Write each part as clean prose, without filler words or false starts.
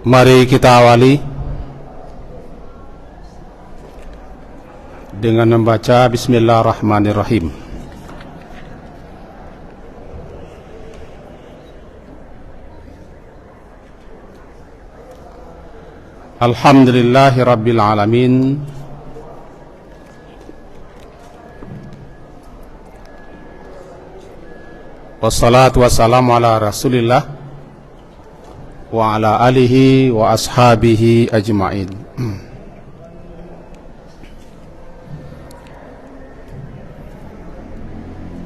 Mari kita awali dengan membaca Bismillahirrahmanirrahim. Alhamdulillahi Rabbil Alamin. Wassalatu wassalamu ala Rasulillah wa ala alihi wa ashabihi ajma'in.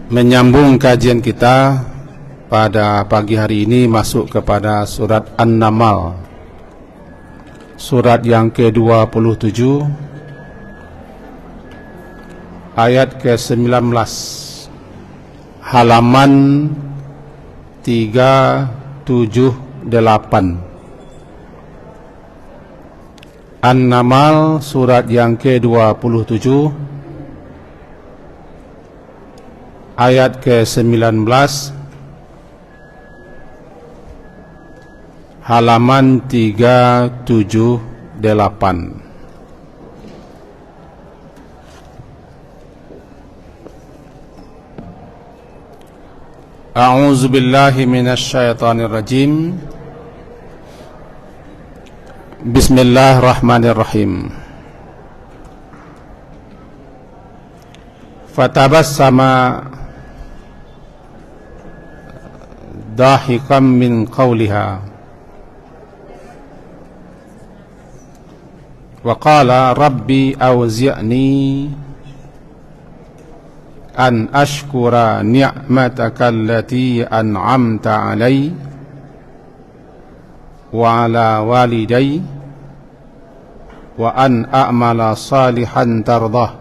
Menyambung kajian kita pada pagi hari ini masuk kepada surat An-Naml, surat yang ke-27 ayat ke-19, halaman 378. An-Naml surat yang ke-27 ayat ke-19, halaman 378. A'udzu billahi minasy syaithanir rajim. Bismillahirrahmanirrahim. Fatabassama dahikan min qawliha wa qala rabbi awzi'ni an ashkura ni'mataka allati an'amta alai wa ala walidai wa an a'mala salihan tardah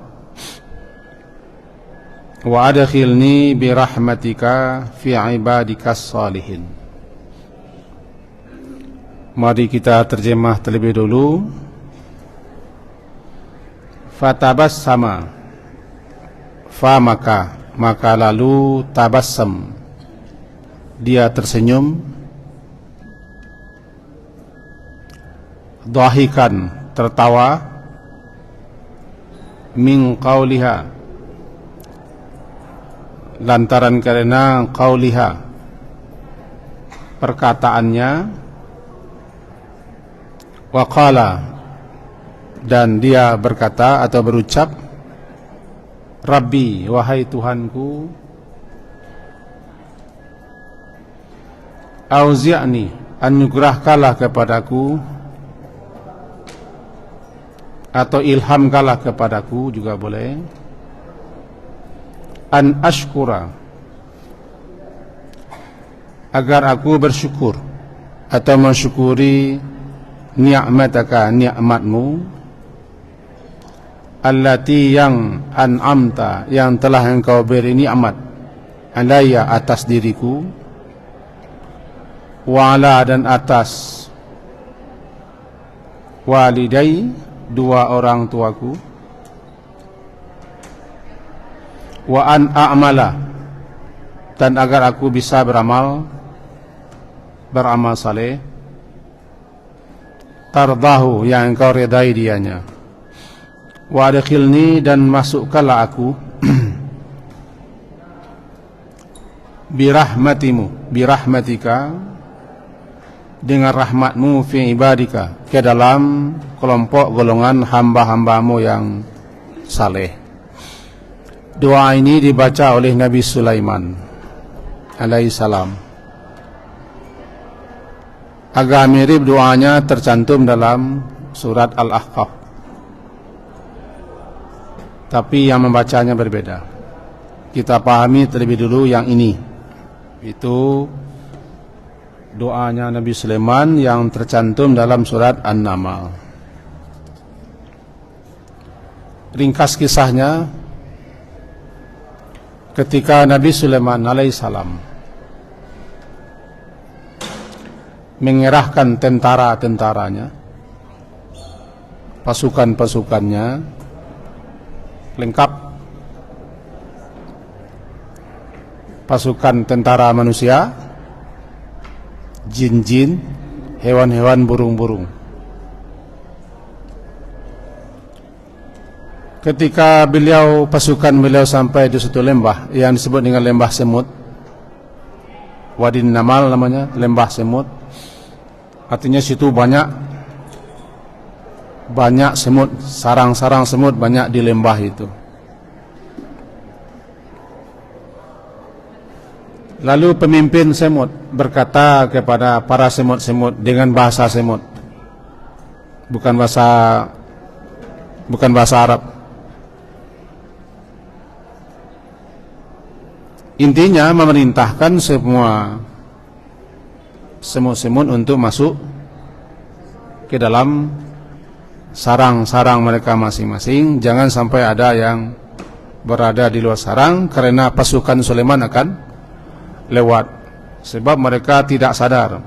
wa adkhilni birahmatika fi ibadikas salihin. Mari kita terjemah terlebih dulu. Fatabassama, fa maka lalu tabassam, dia tersenyum, dhahikan, tertawa, min qauliha, lantaran karena qauliha, perkataannya, wa qala, dan dia berkata atau berucap, Rabbi, wahai Tuhanku, auzi'ni, anugerahkanlah kepadaku, atau ilhamkanlah kepadaku juga boleh, an ashkura, agar aku bersyukur atau mensyukuri ni'mataka, nikmatmu, allati, yang an'amta, yang telah engkau beri nikmat, alaya, atas diriku, wa ala, dan atas walidai, dua orang tuaku, wa an a'mala, dan agar aku bisa beramal saleh, tardahu, yang engkau redai dianya, wa adkhilni, dan masukkanlah aku, birahmatika, dengan rahmatmu, fi ibadika, ke dalam kelompok golongan hamba-hambamu yang saleh. Doa ini dibaca oleh Nabi Sulaiman alaihissalam. Agak mirip doanya tercantum dalam surat Al-Ahqaf, tapi yang membacanya berbeda. Kita pahami terlebih dulu yang ini. Itu doanya Nabi Sulaiman yang tercantum dalam surat An-Naml. Ringkas kisahnya, ketika Nabi Sulaiman alaihissalam mengerahkan tentara-tentaranya, pasukan-pasukannya lengkap, pasukan tentara manusia, jin-jin, hewan-hewan burung-burung. Ketika pasukan beliau sampai di suatu lembah yang disebut dengan lembah semut, Wadi Namal namanya, lembah semut. Artinya situ banyak semut, sarang-sarang semut banyak di lembah itu. Lalu pemimpin semut berkata kepada para semut-semut dengan bahasa semut, bukan bahasa Arab. Intinya memerintahkan semua semut-semut untuk masuk ke dalam sarang-sarang mereka masing-masing. Jangan sampai ada yang berada di luar sarang, karena pasukan Sulaiman akan lewat, sebab mereka tidak sadar.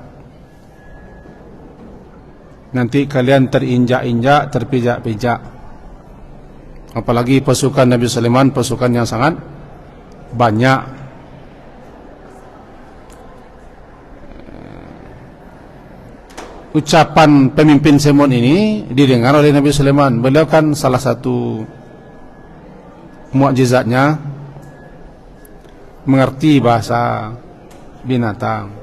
Nanti kalian terinjak-injak, terpijak-pijak. Apalagi pasukan Nabi Sulaiman, pasukan yang sangat banyak. Ucapan pemimpin semut ini didengar oleh Nabi Sulaiman. Beliau kan salah satu mukjizatnya mengerti bahasa binatang.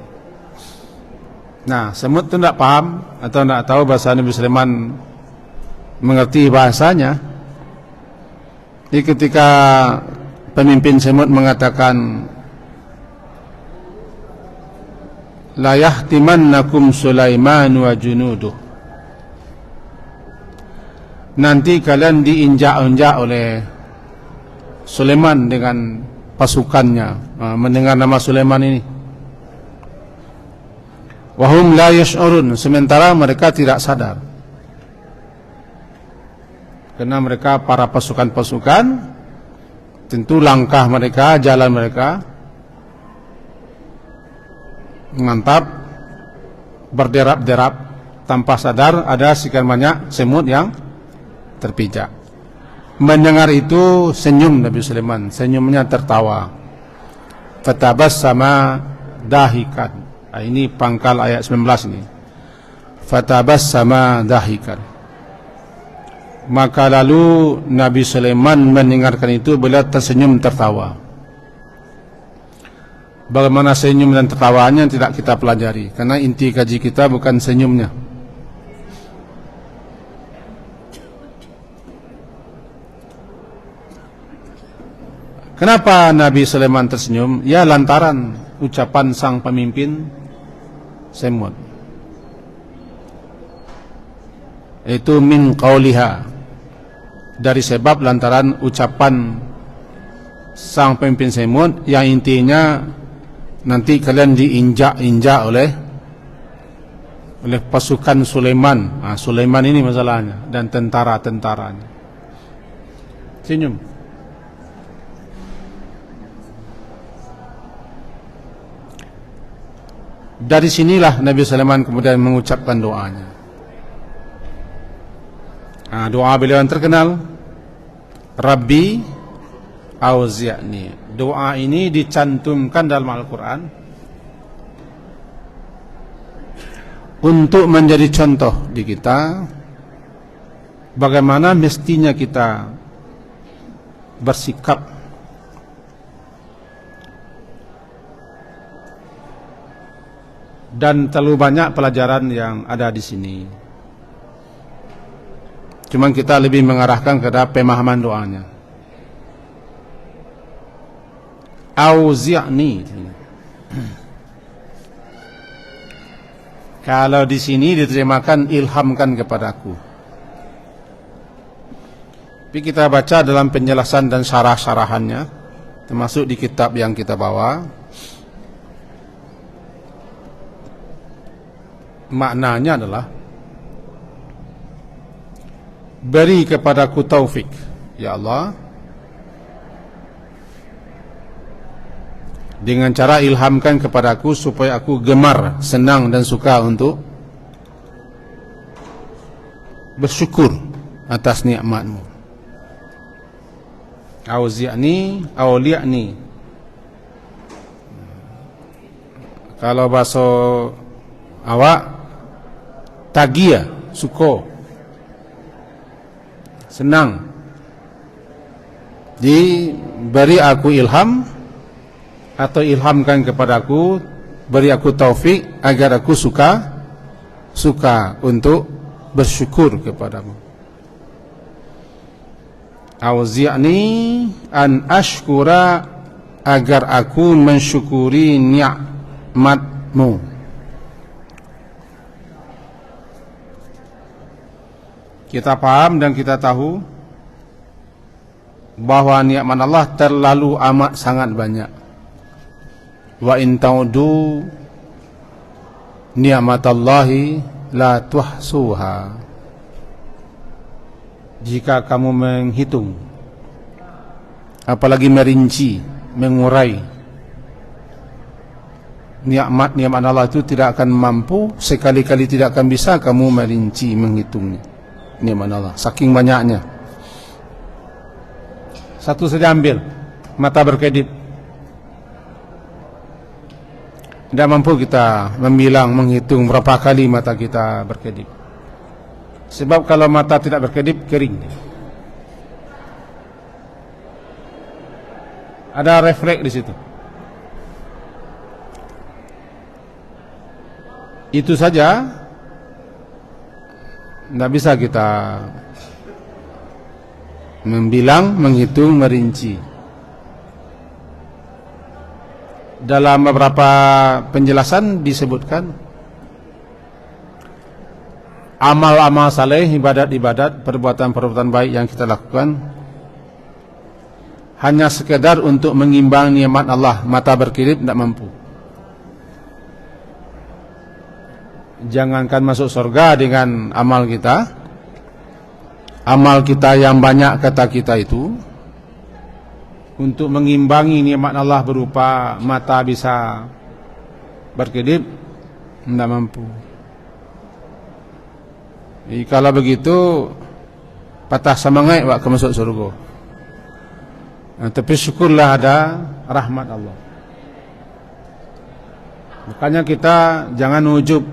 Nah, semut itu tidak paham atau tidak tahu bahasa Nabi Sulaiman mengerti bahasanya. Jadi ketika pemimpin semut mengatakan, la yahtimannakum Sulaiman wa junuduh, nanti kalian diinjak-injak oleh Sulaiman dengan pasukannya. Mendengar nama Sulaiman ini, wahum la yash'urun, sementara mereka tidak sadar, karena mereka para pasukan-pasukan, tentu langkah mereka, jalan mereka mantap, berderap-derap, tanpa sadar ada sekian banyak semut yang terpijak. Mendengar itu senyum Nabi Sulaiman, senyumnya tertawa. Fatabassama dahikan. Ini pangkal ayat 19 ini. Fatabassama dahikan. Maka lalu Nabi Sulaiman mendengarkan itu, beliau tersenyum tertawa. Bagaimana senyum dan tertawanya tidak kita pelajari, karena inti kaji kita bukan senyumnya. Kenapa Nabi Sulaiman tersenyum? Ya lantaran ucapan sang pemimpin semut, itu min qauliha, dari sebab lantaran ucapan sang pemimpin semut yang intinya nanti kalian diinjak-injak oleh pasukan Sulaiman. Sulaiman ini masalahnya, dan tentara-tentaranya. Senyum. Dari sinilah Nabi Sulaiman kemudian mengucapkan doanya. Doa beliau yang terkenal, Rabbi auzi'ni. Doa ini dicantumkan dalam Al-Quran untuk menjadi contoh di kita bagaimana mestinya kita bersikap dan terlalu banyak pelajaran yang ada di sini. Cuman kita lebih mengarahkan kepada pemahaman doanya. Auzi'ni. Kalau di sini diterjemahkan ilhamkan kepadaku. Tapi kita baca dalam penjelasan dan syarah-syarahannya, termasuk di kitab yang kita bawa, maknanya adalah beri kepadaku taufik, ya Allah, dengan cara ilhamkan kepadaku supaya aku gemar, senang dan suka untuk bersyukur atas nikmatmu. Auzi'ni, auli'ni. Kalau bahasa awak tagia, suko, senang. Diberi aku ilham atau ilhamkan kepadaku, beri aku taufik agar aku suka untuk bersyukur kepadamu. Auzi'ni an ashkura, agar aku mensyukuri nikmatmu. Kita paham dan kita tahu bahwa nikmat Allah terlalu amat sangat banyak. Wa in ta'udu ni'matallahi la tuhsuha. Jika kamu menghitung, apalagi merinci, mengurai nikmat Allah itu, tidak akan mampu, sekali-kali tidak akan bisa kamu merinci, menghitungnya. Nikmat Allah saking banyaknya. Satu saja ambil, mata berkedip. Tidak mampu kita membilang, menghitung berapa kali mata kita berkedip. Sebab kalau mata tidak berkedip, kering. Ada refleks di situ. Itu saja tidak bisa kita membilang, menghitung, merinci. Dalam beberapa penjelasan disebutkan amal-amal saleh, ibadat-ibadat, perbuatan-perbuatan baik yang kita lakukan hanya sekedar untuk mengimbang nikmat Allah. Mata berkedip tidak mampu. Jangankan masuk surga dengan amal kita, amal kita yang banyak kata kita itu, untuk mengimbangi nikmat Allah berupa mata bisa berkedip, tidak mampu. Jadi kalau begitu patah semangat waktu masuk surga. Tapi syukurlah ada rahmat Allah. Makanya kita jangan ujub,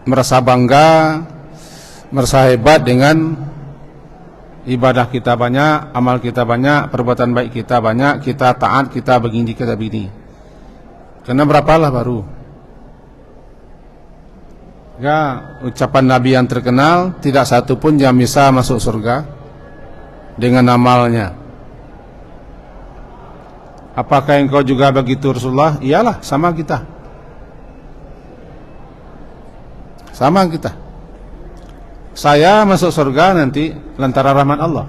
merasa bangga, merasa hebat dengan ibadah kita banyak, amal kita banyak, perbuatan baik kita banyak, kita taat, kita begini, kita begini. Karena berapalah baru. Ya, ucapan Nabi yang terkenal, tidak satu pun yang bisa masuk surga dengan amalnya. Apakah engkau juga begitu Rasulullah? Iyalah, sama kita. Sama kita. Saya masuk surga nanti lantaran rahmat Allah.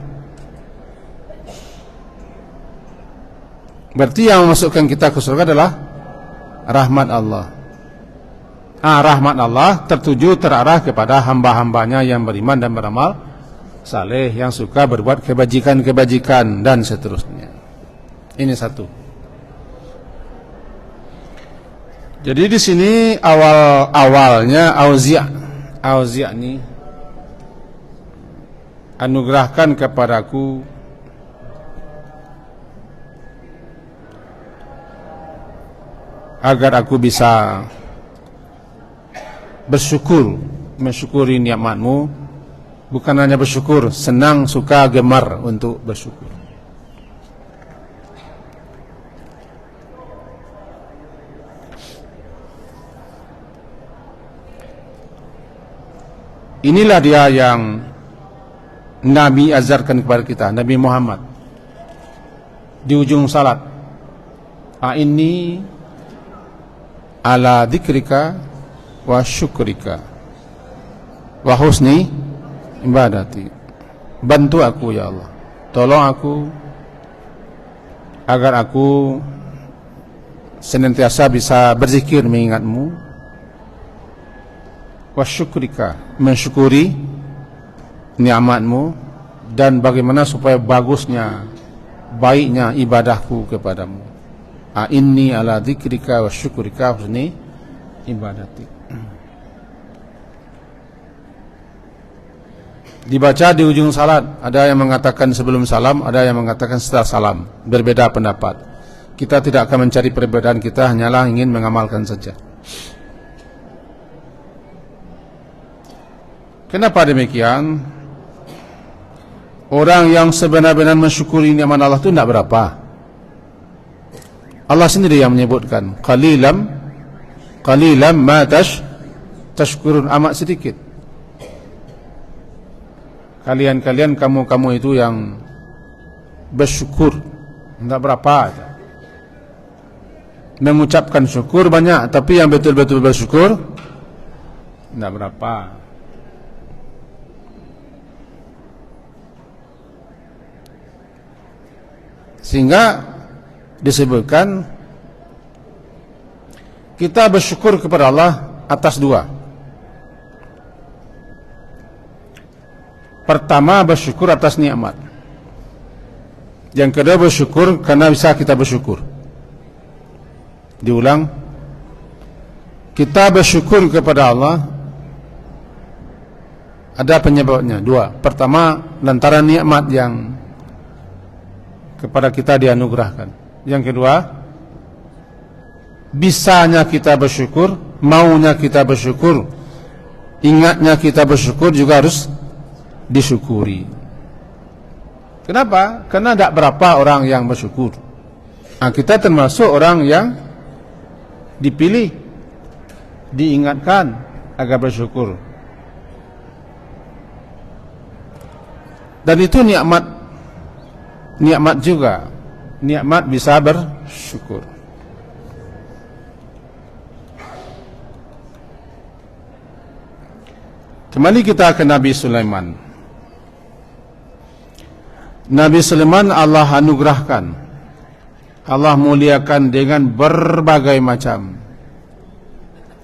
Berarti yang memasukkan kita ke surga adalah rahmat Allah. Rahmat Allah tertuju, terarah kepada hamba-hambanya yang beriman dan beramal saleh, yang suka berbuat kebajikan-kebajikan dan seterusnya. Ini satu. Jadi di sini awalnya auzi' ini anugerahkan kepadaku agar aku bisa bersyukur, mensyukuri nikmatmu. Bukan hanya bersyukur, senang, suka, gemar untuk bersyukur. Inilah dia yang Nabi ajarkan kepada kita, Nabi Muhammad, di ujung salat. A'inni ala dzikrika wa syukrika wa husni ibadati. Bantu aku ya Allah, tolong aku agar aku senantiasa bisa berzikir mengingatmu, wa syukrika, mensyukuri nikmatmu, dan bagaimana supaya bagusnya, baiknya ibadahku kepadamu. A'inni ala dzikrika wa syukrika husni ibadati. Dibaca di ujung salat. Ada yang mengatakan sebelum salam, ada yang mengatakan setelah salam. Berbeda pendapat. Kita tidak akan mencari perbedaan, kita hanyalah ingin mengamalkan saja. Kenapa demikian? Orang yang sebenar-benar mensyukuri nikmat Allah itu tidak berapa. Allah sendiri yang menyebutkan, qalilam ma tashkurun, amat sedikit kalian kamu itu yang bersyukur, tidak berapa. Mengucapkan syukur banyak, tapi yang betul-betul bersyukur tidak berapa. Sehingga disebutkan kita bersyukur kepada Allah atas dua. Pertama, bersyukur atas nikmat. Yang kedua, bersyukur karena bisa kita bersyukur. Diulang, kita bersyukur kepada Allah ada penyebabnya dua. Pertama, lantaran nikmat yang kepada kita dianugerahkan. Yang kedua, bisanya kita bersyukur, maunya kita bersyukur, ingatnya kita bersyukur juga harus disyukuri. Kenapa? Karena tidak berapa orang yang bersyukur. Nah, kita termasuk orang yang dipilih, diingatkan agar bersyukur. Dan itu nikmat juga. Nikmat bisa bersyukur. Kembali kita ke Nabi Sulaiman. Nabi Sulaiman Allah anugerahkan, Allah muliakan dengan berbagai macam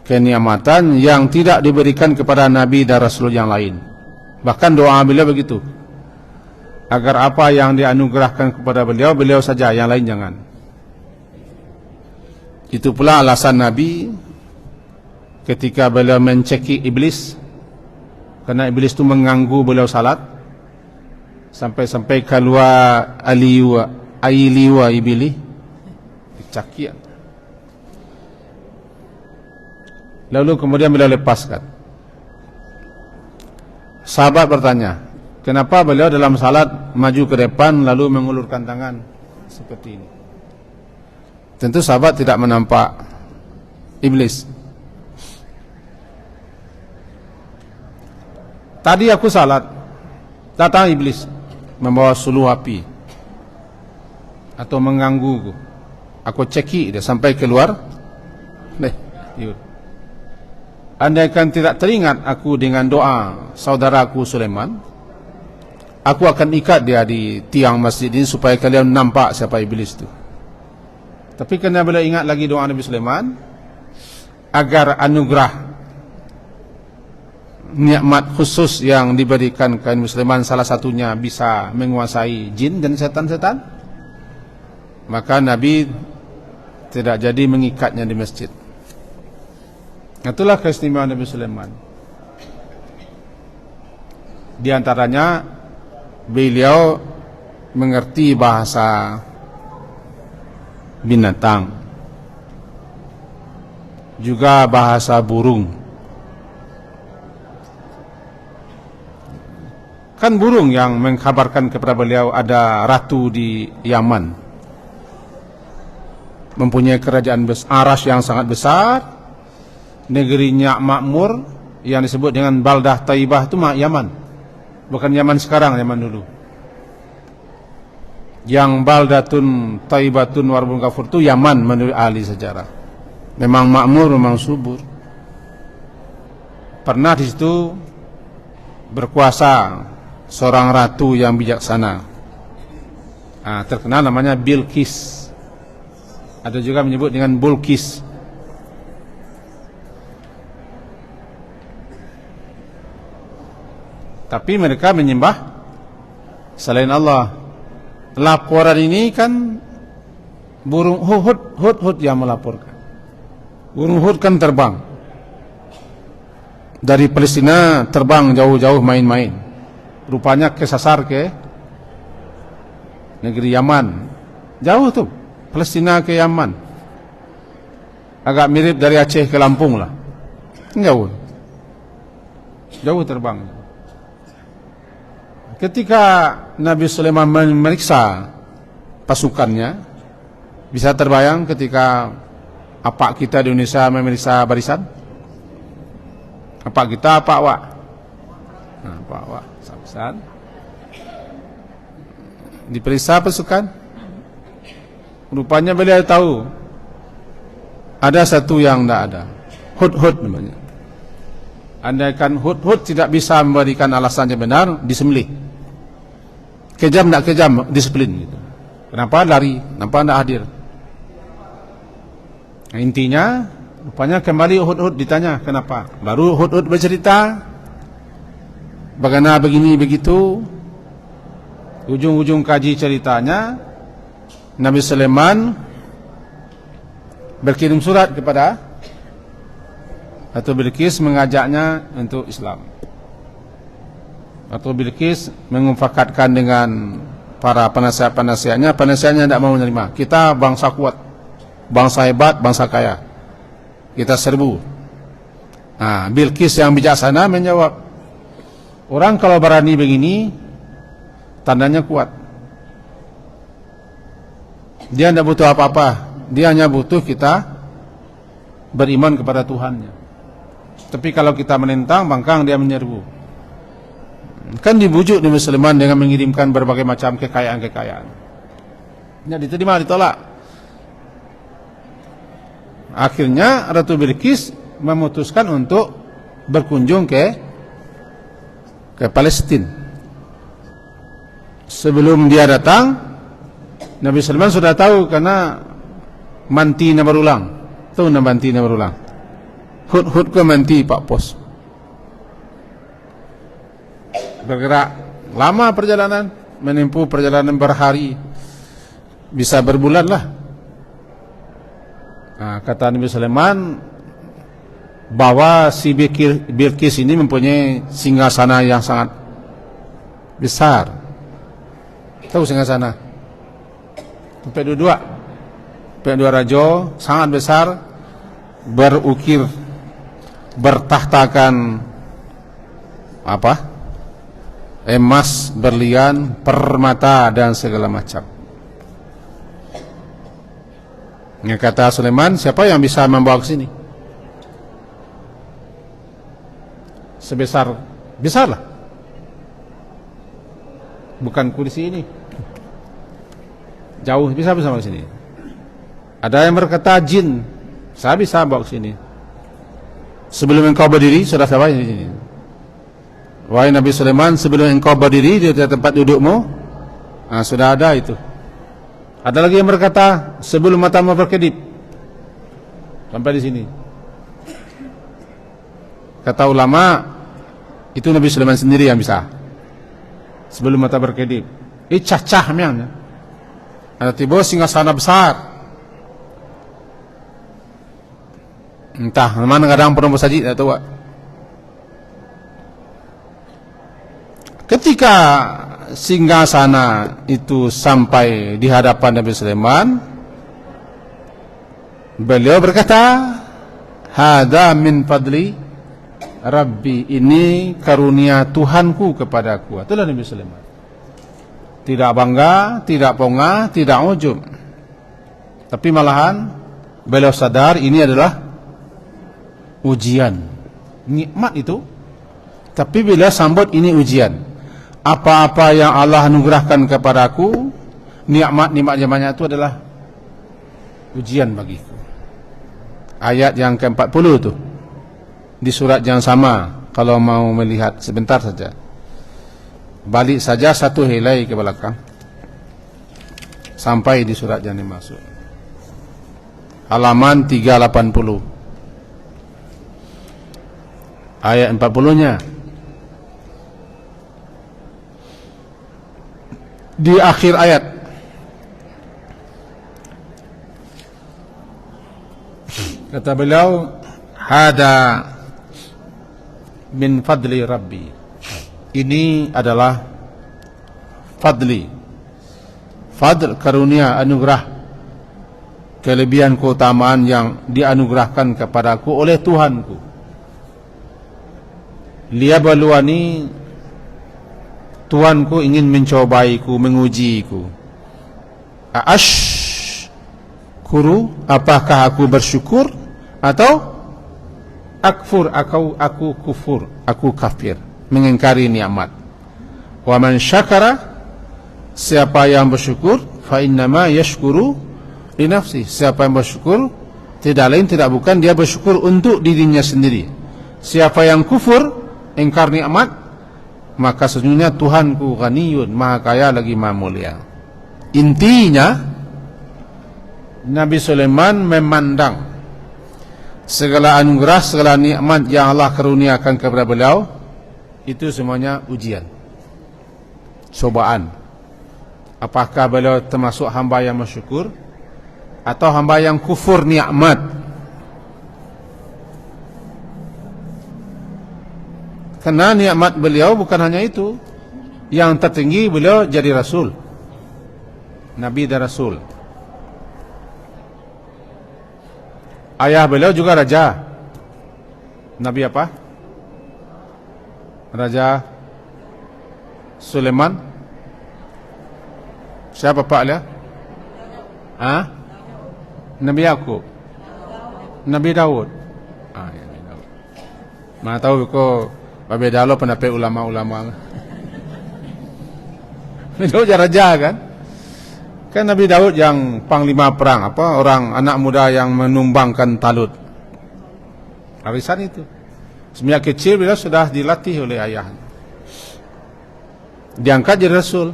kenikmatan yang tidak diberikan kepada Nabi dan Rasul yang lain. Bahkan doa beliau begitu, agar apa yang dianugerahkan kepada beliau, beliau saja, yang lain jangan. Itu pula alasan Nabi ketika beliau mencekik iblis, karena iblis itu mengganggu beliau salat, sampai-sampai keluar ailiwa iblis, dicakik. Lalu kemudian beliau lepaskan. Sahabat bertanya, kenapa beliau dalam salat maju ke depan lalu mengulurkan tangan seperti ini? Tentu sahabat tidak menampak iblis. Tadi aku salat, datang iblis membawa suluh api atau mengganggu. Aku cekik dia sampai keluar. Andaikan tidak teringat aku dengan doa saudaraku Sulaiman, aku akan ikat dia di tiang masjid ini supaya kalian nampak siapa iblis itu. Tapi kerana beliau ingat lagi doa Nabi Sulaiman, agar anugerah nikmat khusus yang diberikan ke Nabi Sulaiman, salah satunya bisa menguasai jin dan setan-setan, maka Nabi tidak jadi mengikatnya di masjid. Itulah keistimewaan Nabi Sulaiman. Di antaranya beliau mengerti bahasa binatang, juga bahasa burung. Kan burung yang mengkabarkan kepada beliau ada ratu di Yaman, mempunyai kerajaan Arash yang sangat besar, negerinya makmur, yang disebut dengan Baldah Taibah itu Yaman, bukan Yaman sekarang, Yaman dulu. Yang Baldatun Taibatun Warbun Kafur itu Yaman menurut ahli sejarah. Memang makmur, memang subur. Pernah di situ berkuasa seorang ratu yang bijaksana, terkenal namanya Bilqis. Ada juga menyebut dengan Bulqis. Tapi mereka menyembah selain Allah. Laporan ini kan burung hud yang melaporkan. Burung hud kan terbang dari Palestina, terbang jauh-jauh main-main. Rupanya kesasar ke negeri Yaman. Jauh tuh, Palestina ke Yaman. Agak mirip dari Aceh ke Lampung lah, jauh. jauh terbang. Ketika Nabi Sulaiman memeriksa pasukannya, bisa terbayang ketika apa kita di Indonesia memeriksa barisan? Apa kita, apa awak? Nah, apa awak? Barisan. Diperiksa pasukan. Rupanya beliau tahu ada satu yang tidak ada. Hud-hud namanya. Andaikan hud-hud tidak bisa memberikan alasan yang benar, disembelih. Kejam tidak kejam, disiplin gitu. Kenapa lari? Kenapa tidak hadir? Nah, intinya rupanya kembali hud-hud ditanya kenapa. Baru hud-hud bercerita bagaimana begini begitu. Ujung-ujung kaji ceritanya Nabi Sulaiman berkirim surat kepada Ratu Bilqis mengajaknya untuk Islam. Ratu Bilqis memufakatkan dengan para penasihat-penasihatnya, penasihatnya tidak mau menerima. Kita bangsa kuat, bangsa hebat, bangsa kaya. Kita serbu. Nah, Bilqis yang bijaksana menjawab, orang kalau berani begini, tandanya kuat. Dia tidak butuh apa-apa. Dia hanya butuh kita beriman kepada Tuhannya. Tapi kalau kita menentang, bangkang dia menyerbu. Kan dibujuk Nabi Sulaiman dengan mengirimkan berbagai macam kekayaan-kekayaan. Tidak diterima, ditolak. Akhirnya Ratu Bilqis memutuskan untuk berkunjung ke Palestina. Sebelum dia datang, Nabi Sulaiman sudah tahu karena mantina berulang. Tahu nama mantina berulang? Hud-hud ke manti Pak Pos. Bergerak lama perjalanan, menempuh perjalanan berhari, bisa berbulan lah. Nah, kata Nabi Sulaiman bahwa si Bilqis ini mempunyai singgasana yang sangat besar. Tahu singgasana? Sampai dua raja sangat besar, berukir, bertahtakan apa? Emas, berlian, permata dan segala macam. Yang kata Sulaiman, siapa yang bisa membawa ke sini? Besarlah. Bukan kursi ini. Jauh bisa bawa ke sini. Ada yang berkata jin, saya bisa bawa ke sini. Sebelum engkau berdiri sudah sampai di sini. Wahai Nabi Sulaiman, sebelum engkau berdiri di tempat dudukmu, sudah ada itu. Ada lagi yang berkata sebelum matamu berkedip, sampai di sini. Kata ulama, itu Nabi Sulaiman sendiri yang bisa. Sebelum mata berkedip, cacah memang. Ada tiba singgasana besar. Entah mana kadang pernah bersaji, tak tahu. Ketika singgasana itu sampai di hadapan Nabi Sulaiman, beliau berkata, "Hada min fadli Rabbi, ini karunia Tuhanku kepadaku." Itulah Nabi Sulaiman. Tidak bangga, tidak pongah, tidak ujub. Tapi malahan beliau sadar ini adalah ujian. Nikmat itu. Tapi bila sambut ini ujian. Apa-apa yang Allah anugerahkan kepadaku, nikmat-nikmat zamannya itu adalah ujian bagiku. Ayat yang ke-40 itu di surat yang sama. Kalau mau melihat sebentar saja, balik saja satu helai ke belakang sampai di surat yang dimaksud, halaman 380 ayat 40-nya. Di akhir ayat kata beliau, "Hada min fadli Rabbi." Ini adalah fadli. Fadl, karunia, anugerah, kelebihan, keutamaan yang dianugerahkan kepadaku oleh Tuhanku. liyabluwani, Tuanku ingin mencobaiku, mengujiku. Ashkuru, apakah aku bersyukur atau akfur, aku kufur, aku kafir, mengingkari nikmat. Wa man syakara, siapa yang bersyukur, fa innama yashkuru li nafsi, siapa yang bersyukur tidak lain tidak bukan dia bersyukur untuk dirinya sendiri. Siapa yang kufur, ingkar nikmat, maka sesungguhnya Tuhanku ghaniyun, maha kaya lagi maha mulia. Intinya Nabi Sulaiman memandang segala anugerah, segala nikmat yang Allah karuniakan kepada beliau itu semuanya ujian, cobaan. Apakah beliau termasuk hamba yang bersyukur atau hamba yang kufur nikmat? Karena nikmat beliau bukan hanya itu. Yang tertinggi beliau jadi Rasul, Nabi dan Rasul. Ayah beliau juga raja. Nabi apa? Raja Sulaiman. Siapa pak dia? Nabi Yakub, Nabi Daud. Ya, Nabi Daud. Mana tahu kau Babe Dalo pendapat ulama-ulama. Nabi Daud raja kan? Kan Nabi Daud yang panglima perang, orang anak muda yang menumbangkan Talut. Arisan itu. Semenjak kecil beliau sudah dilatih oleh ayahnya. Diangkat jadi Rasul.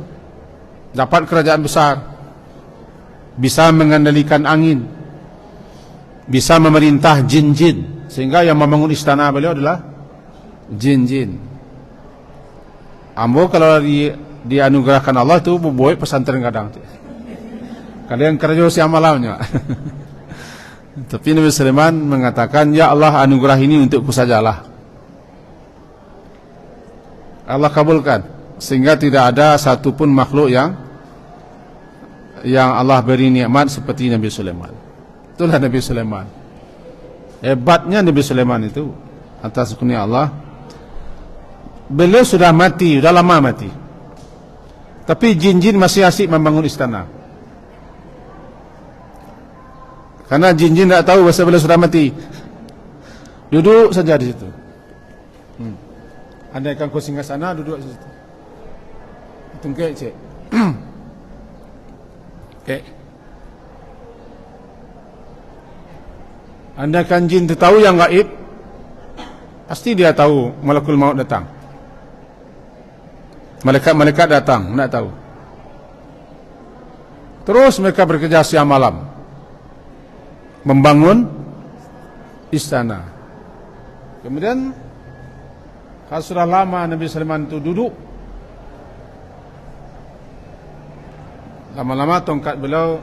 Dapat kerajaan besar. Bisa mengendalikan angin. Bisa memerintah jin-jin. Sehingga yang membangun istana beliau adalah jin-jin. Ambo kalau dianugerahkan Allah itu buat pesantren kadang. Kalian kerja siang malamnya. Tapi Nabi Sulaiman mengatakan, ya Allah, anugerah ini untukku sajalah. Allah kabulkan, sehingga tidak ada satupun makhluk yang Allah beri nikmat seperti Nabi Sulaiman. Itulah Nabi Sulaiman. Hebatnya Nabi Sulaiman itu atas kurnia Allah. Beliau sudah mati, sudah lama mati. Tapi jin-jin masih asyik membangun istana. Karena jin-jin tak tahu bahasa beliau sudah mati. Duduk saja di situ. Andaikan kau singgah sana, duduk di situ. Tungkek cik. Okay. Andaikan jin tahu yang gaib, pasti dia tahu malakul maut datang. Malaikat-malaikat datang, nak tahu. Terus mereka bekerja siang malam membangun istana. Kemudian kalau sudah lama Nabi Sulaiman itu duduk, lama-lama tongkat beliau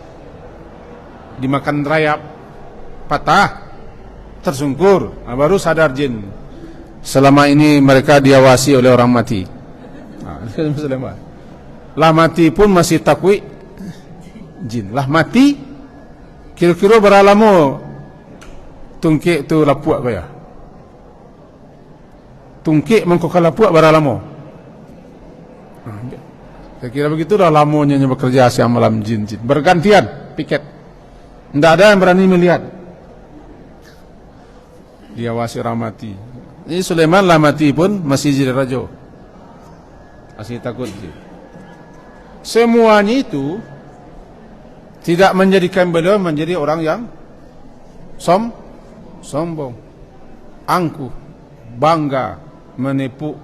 dimakan rayap, patah, tersungkur. Baru sadar jin, selama ini mereka diawasi oleh orang mati. Nabi Sulaiman lah mati pun masih takwi jin. Lah mati kira-kira berapa lama tungkik tu lapuak kaya? Tungkik mengkokal lapuak berapa lama? Saya kira begitu dah lamanya bekerja siang malam jin-jin. Bergantian piket. Tidak ada yang berani melihat. Diawasi orang mati. Ini Sulaiman lah mati pun masih jadi raja. Masih takut dia. Semuanya itu tidak menjadikan beliau menjadi orang yang sombong, angkuh, bangga, menipu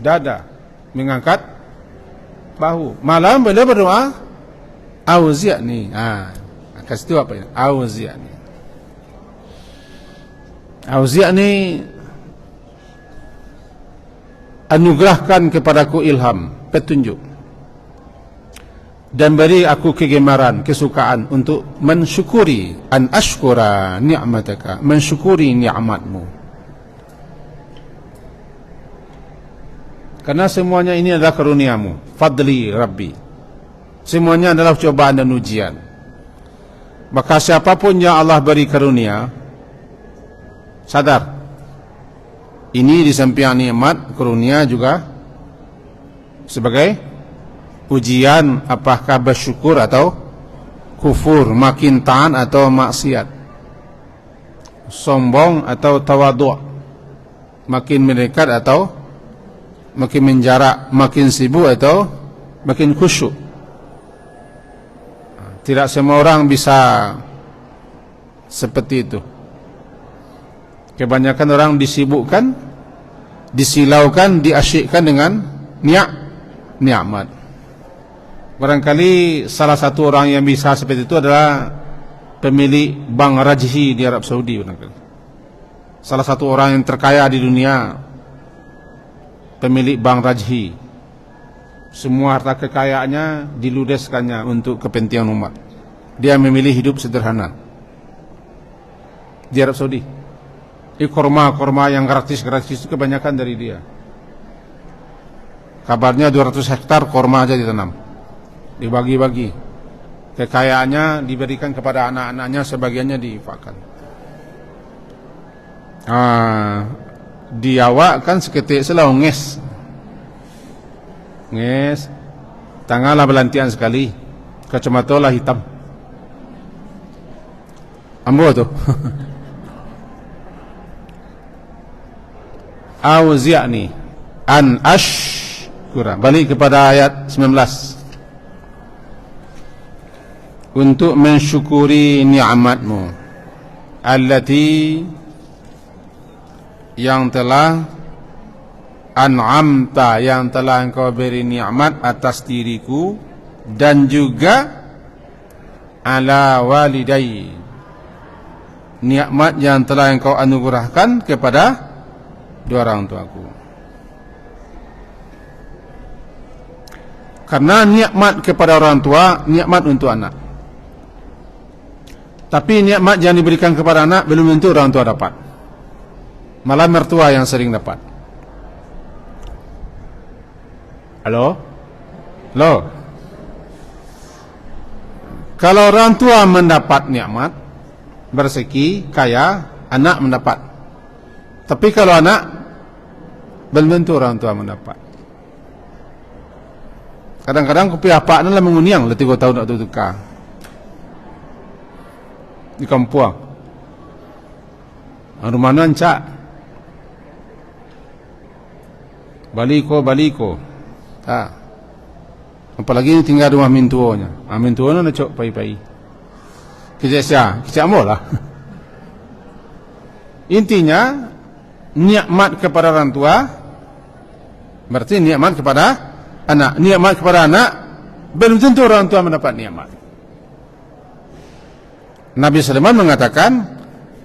dada, mengangkat bahu. Malam beliau berdoa, auzi'ni. Kasih tahu apa ini? Auzi'ni. Auzi'ni, anugerahkan kepadaku ilham, petunjuk, dan beri aku kegemaran, kesukaan untuk mensyukuri, an ashkura ni'mataka, mensyukuri nikmatmu. Karena semuanya ini adalah karuniamu, fadli Rabbi. Semuanya adalah cobaan dan ujian. Maka siapapun yang Allah beri karunia, sadar Ini di samping nikmat karunia juga sebagai ujian apakah bersyukur atau kufur, makin taat atau maksiat, sombong atau tawadhu', makin mendekat atau makin menjarak, makin sibuk atau makin khusyuk. Tidak semua orang bisa seperti itu. Kebanyakan orang disibukkan, disilaukan, diasyikkan dengan nikmat. Barangkali salah satu orang yang bisa seperti itu adalah pemilik Bank Rajhi di Arab Saudi barangkali. Salah satu orang yang terkaya di dunia, pemilik Bank Rajhi. Semua harta kekayaannya diludeskannya untuk kepentingan umat. Dia memilih hidup sederhana di Arab Saudi. Korma yang gratis-gratis itu kebanyakan dari dia. Kabarnya 200 hektar korma aja ditanam, dibagi-bagi. Kekayaannya diberikan kepada anak-anaknya, sebagiannya diinfakkan. Di awak kan seketik selau nges, tanganlah belantian sekali, kacamata lah hitam. Ambo tuh. Auzi'ni an ashkura. Balik kepada ayat 19. Untuk mensyukuri ni'matmu allati, yang telah an'amta, yang telah engkau beri nikmat atas diriku dan juga ala walidai, nikmat yang telah engkau anugerahkan kepada dua orang tuaku. Karena nikmat kepada orang tua, nikmat untuk anak. Tapi nikmat yang diberikan kepada anak belum tentu orang tua dapat. Malah mertua yang sering dapat. Halo? Halo? Kalau orang tua mendapat nikmat, berzeki, kaya, anak mendapat. Tapi kalau anak, belum tentu orang tua mendapat. Kadang-kadang kopi apa adalah menguniang letih kau tahu nak tukar di kampung. Rumah nancak, baliko. Apalagi ini tinggal rumah mintuonya. Mintuonya nak cok pai-pai. Kita amolah. Intinya nikmat kepada orang tua berarti nikmat kepada anak. Nikmat kepada anak belum tentu orang tua mendapat nikmat. Nabi Sulaiman mengatakan,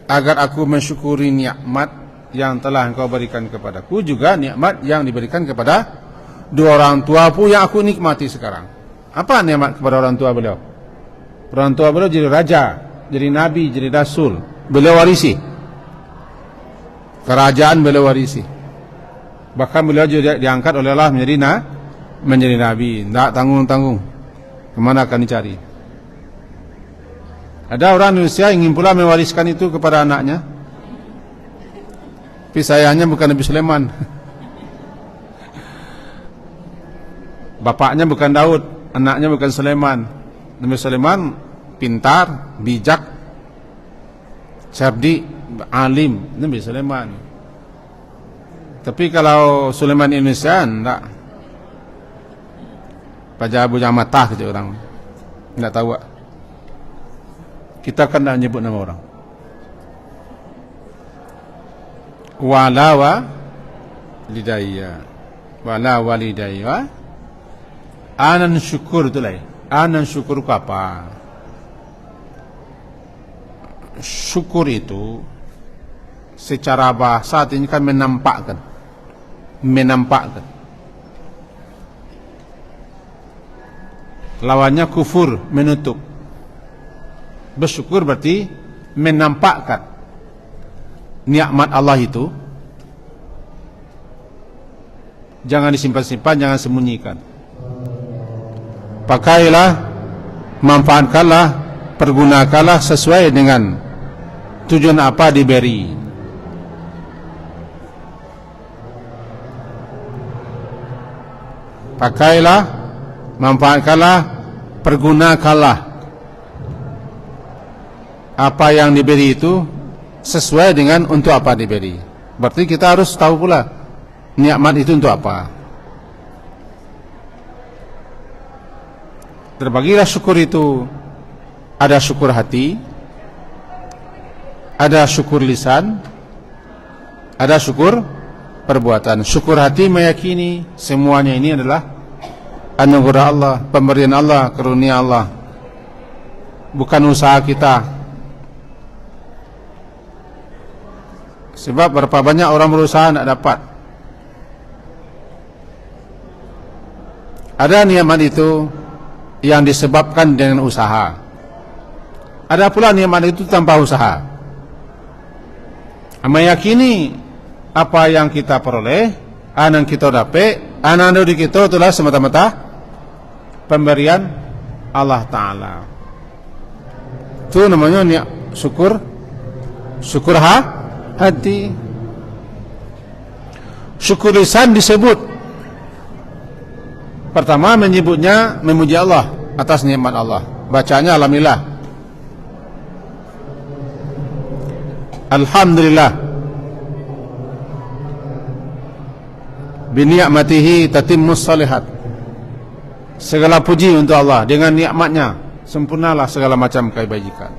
agar aku mensyukuri nikmat yang telah engkau berikan kepadaku, juga nikmat yang diberikan kepada dua orang tua pun yang aku nikmati sekarang. Apa nikmat kepada orang tua beliau? Orang tua beliau jadi raja, jadi nabi, jadi rasul. Beliau warisi kerajaan, beliau warisi. Bahkan beliau juga diangkat oleh Allah menjadi nabi. Tidak tanggung-tanggung. Kemana akan dicari? Ada orang Indonesia ingin pula mewariskan itu kepada anaknya. Tapi sayangnya bukan Nabi Sulaiman. Bapaknya bukan Daud, anaknya bukan Sulaiman. Nabi Sulaiman pintar, bijak, cerdik, alim. Nabi Sulaiman. Tapi kalau Sulaiman Indonesia, enggak. Paja bujang mata saja orang. Enggak tahu. Kita kan tidak menyebut nama orang. Wala walidayya anan syukur itu lah. Anan syukur itu apa? Syukur itu secara bahasa ini kan menampakkan. Lawannya kufur, menutup. Bersyukur berarti menampakkan nikmat Allah itu. Jangan disimpan-simpan, jangan sembunyikan. Pakailah, manfaatkanlah, pergunakanlah sesuai dengan tujuan apa diberi. Pakailah, manfaatkanlah, pergunakanlah apa yang diberi itu sesuai dengan untuk apa diberi. Berarti kita harus tahu pula nikmat itu untuk apa. Terbagilah syukur itu, ada syukur hati, ada syukur lisan, ada syukur perbuatan. Syukur hati meyakini semuanya ini adalah anugerah Allah, pemberian Allah, karunia Allah, bukan usaha kita. Sebab berapa banyak orang berusaha tidak dapat. Ada nikmat itu yang disebabkan dengan usaha. Ada pula nikmat itu tanpa usaha. Meyakini apa yang kita peroleh, yang kita dapat, anak di kita itulah semata-mata pemberian Allah Ta'ala. Itu namanya syukur hati. Syukur lisan disebut pertama menyebutnya memuji Allah atas nikmat Allah. Bacanya alhamdulillah, alhamdulillah, bi ni'matihi tatimmus shalihat. Segala puji untuk Allah, dengan nikmatnya sempurnalah segala macam kebajikan.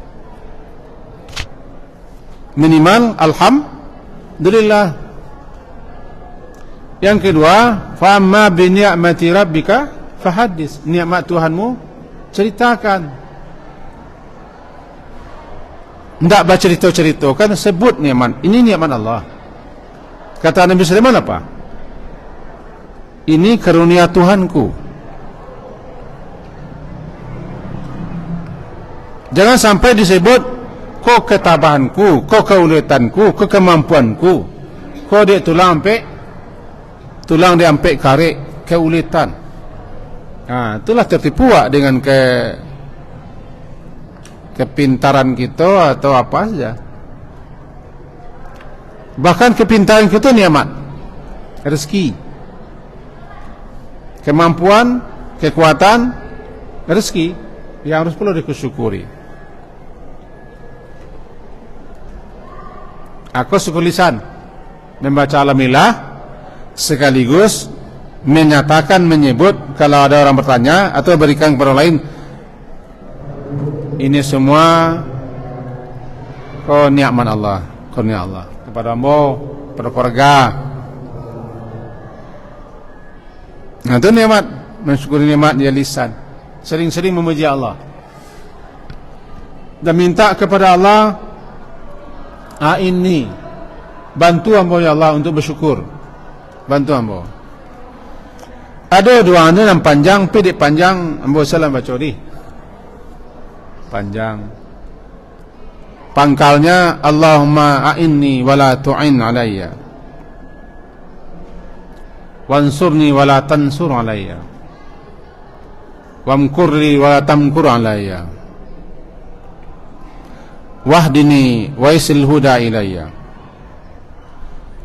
Minimal alhamdulillah. Yang kedua, fa amma bi ni'mati rabbika fahaddits. Nikmat Tuhanmu ceritakan. Tidak baca cerita-cerita, kan sebut nikmat. Ini nikmat Allah. Kata Nabi Sulaiman apa? Ini karunia Tuhanku. Jangan sampai disebut ko ketabahanku, ko keuletanku, ko kemampuanku, ko dia tulang dia ampe karek keuletan. Itulah tertipu dengan kepintaran kita atau apa saja. Bahkan kepintaran kita nikmat, rezeki, kemampuan, kekuatan, rezeki yang harus perlu disyukuri. Aku syukur lisan, membaca alhamdulillah, sekaligus menyatakan, menyebut kalau ada orang bertanya atau berikan kepada orang lain, ini semua nikmat Allah, karunia Allah kepada hamba, kepada keluarga. Nah, itu nikmat, mensyukuri nikmat dia lisan, sering-sering memuji Allah dan minta kepada Allah, ini bantu hamba ya Allah untuk bersyukur, bantu hamba. Ada dua anu yang panjang, pendek panjang, hamba salam baca ni panjang. Pangkalnya Allahumma a'inni wala tu'in alayya, wansurni wala tansur alayya, wamkurli wala tamkur alayya, wahdini waisil huda ilayya,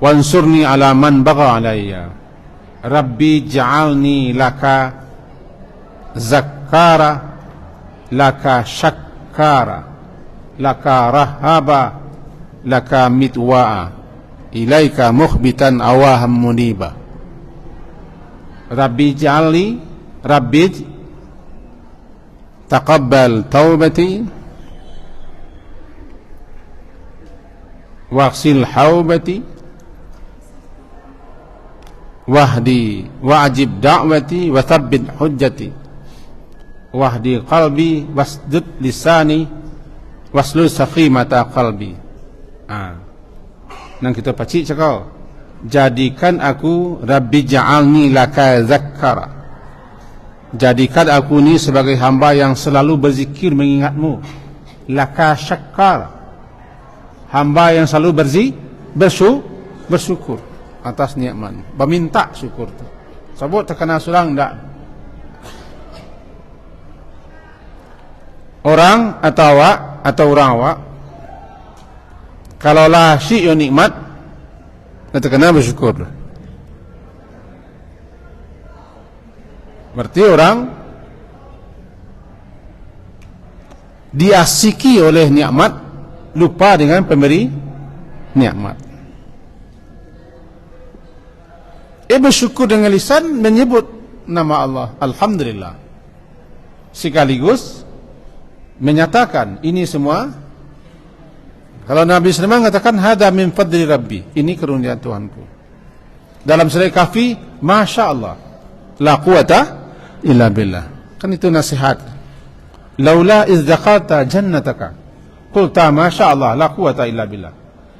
wansurni ala man bagha alayya, rabbi ja'alni laka zakkara, laka syakkara, laka rahaba, laka mitwa'a, ilaika mukhbitan awaham muniba. Rabbi ja'alni, Rabbi taqabbal taubati, waqsil haubati, wahdi wa'jib da'wati, wa thabbit hujjati, wahdi qalbi, wasdud lisani, waslul saqimata qalbi. Nang kita pacik cakap, jadikan aku, Rabbi ja'alni laka zakkara, jadikan aku ni sebagai hamba yang selalu berzikir mengingatmu, laka syakkar, hamba yang selalu bersyukur atas nikmat, berminta syukur tu. Sebut terkena surang tak? Orang atau awak atau orang awak, kalaulah syik yang nikmat, terkena bersyukur. Berarti orang diasiki oleh nikmat, lupa dengan pemberi nikmat. Bersyukur dengan lisan, menyebut nama Allah, alhamdulillah, sekaligus menyatakan ini semua. Kalau Nabi SAW mengatakan hada min fadli Rabbi, ini karunia Tuhanku. Dalam surah Kahfi, Masya Allah, la quwata illa billah. Kan itu nasihat. Laula iz dakhalta jannataka qulta Masya Allah, la quwata illa billah.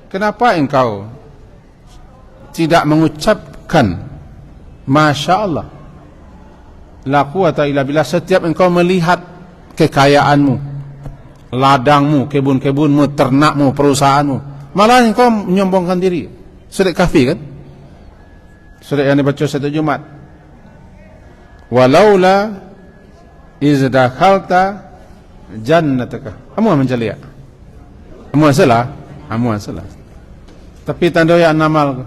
Kenapa engkau tidak mengucapkan Masya Allah, la quwata illa billah, setiap engkau melihat kekayaanmu, ladangmu, kebun-kebunmu, ternakmu, perusahaanmu, malah engkau menyombongkan diri. Surah Kahfi kan, surah yang dibaca satu Jumat. Walaula iz dakhalta jannataka, amu menjeliak, amu salah, tapi tanda yang namal.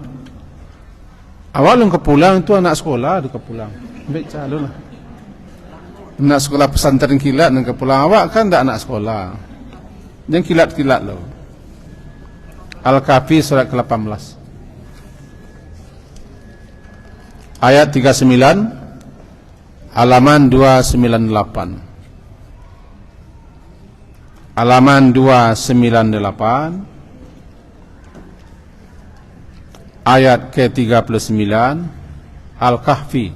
Awalun kepulang itu anak sekolah di kepulang, baik calon lah. Anak sekolah pesantren kilat dan kepulang, awak kan tak anak sekolah, jangan kilat-kilat loh. Al-Kahfi surat ke-18 ayat 39, halaman 298, halaman 298, ayat ke-39, Al-Kahfi.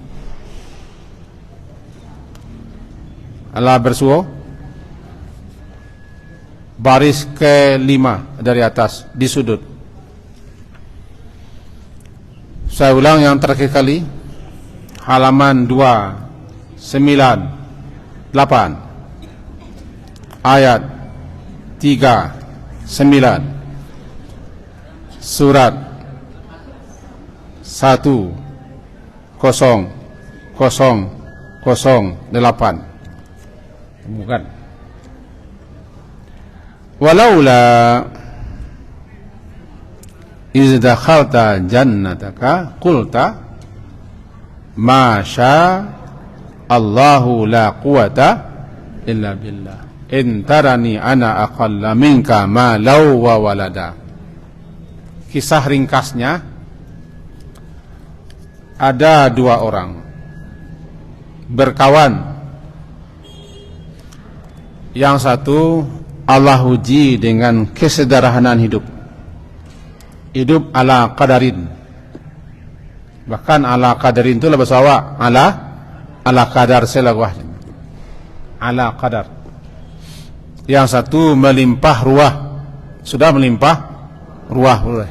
Allah bersuara, baris ke-5 dari atas, di sudut. Saya ulang yang terakhir kali, halaman 298, ayat 39, surat 1008. Bukan. Walaula iz dakhalta jannataka qulta ma syaa Allahu la quwata illa billah in tarani ana aqalla minka malau wa walada. Kisah ringkasnya, ada dua orang berkawan. Yang satu Allah uji dengan kesederhanaan hidup, hidup ala qadarin. Bahkan ala qadarin itu lebih sawak ala qadar selawah, ala qadar. Yang satu melimpah ruah, sudah melimpah ruah,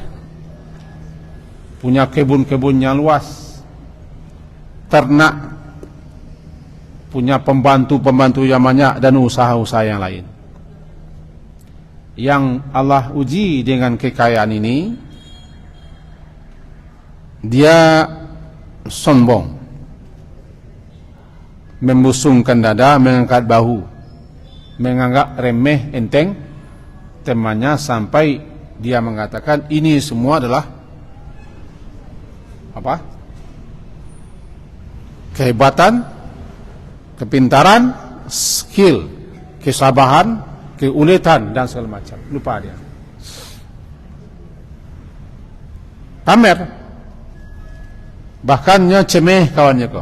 punya kebun-kebun yang luas, ternak, punya pembantu-pembantu yang banyak, dan usaha-usaha yang lain. Yang Allah uji dengan kekayaan ini, dia sombong, membusungkan dada, mengangkat bahu, menganggap remeh enteng temannya, sampai dia mengatakan ini semua adalah apa? Kehebatan, kepintaran, skill, kesabaran, keuletan, dan segala macam. Lupa dia. Pamer. Bahkannya cemeh kawannya kau.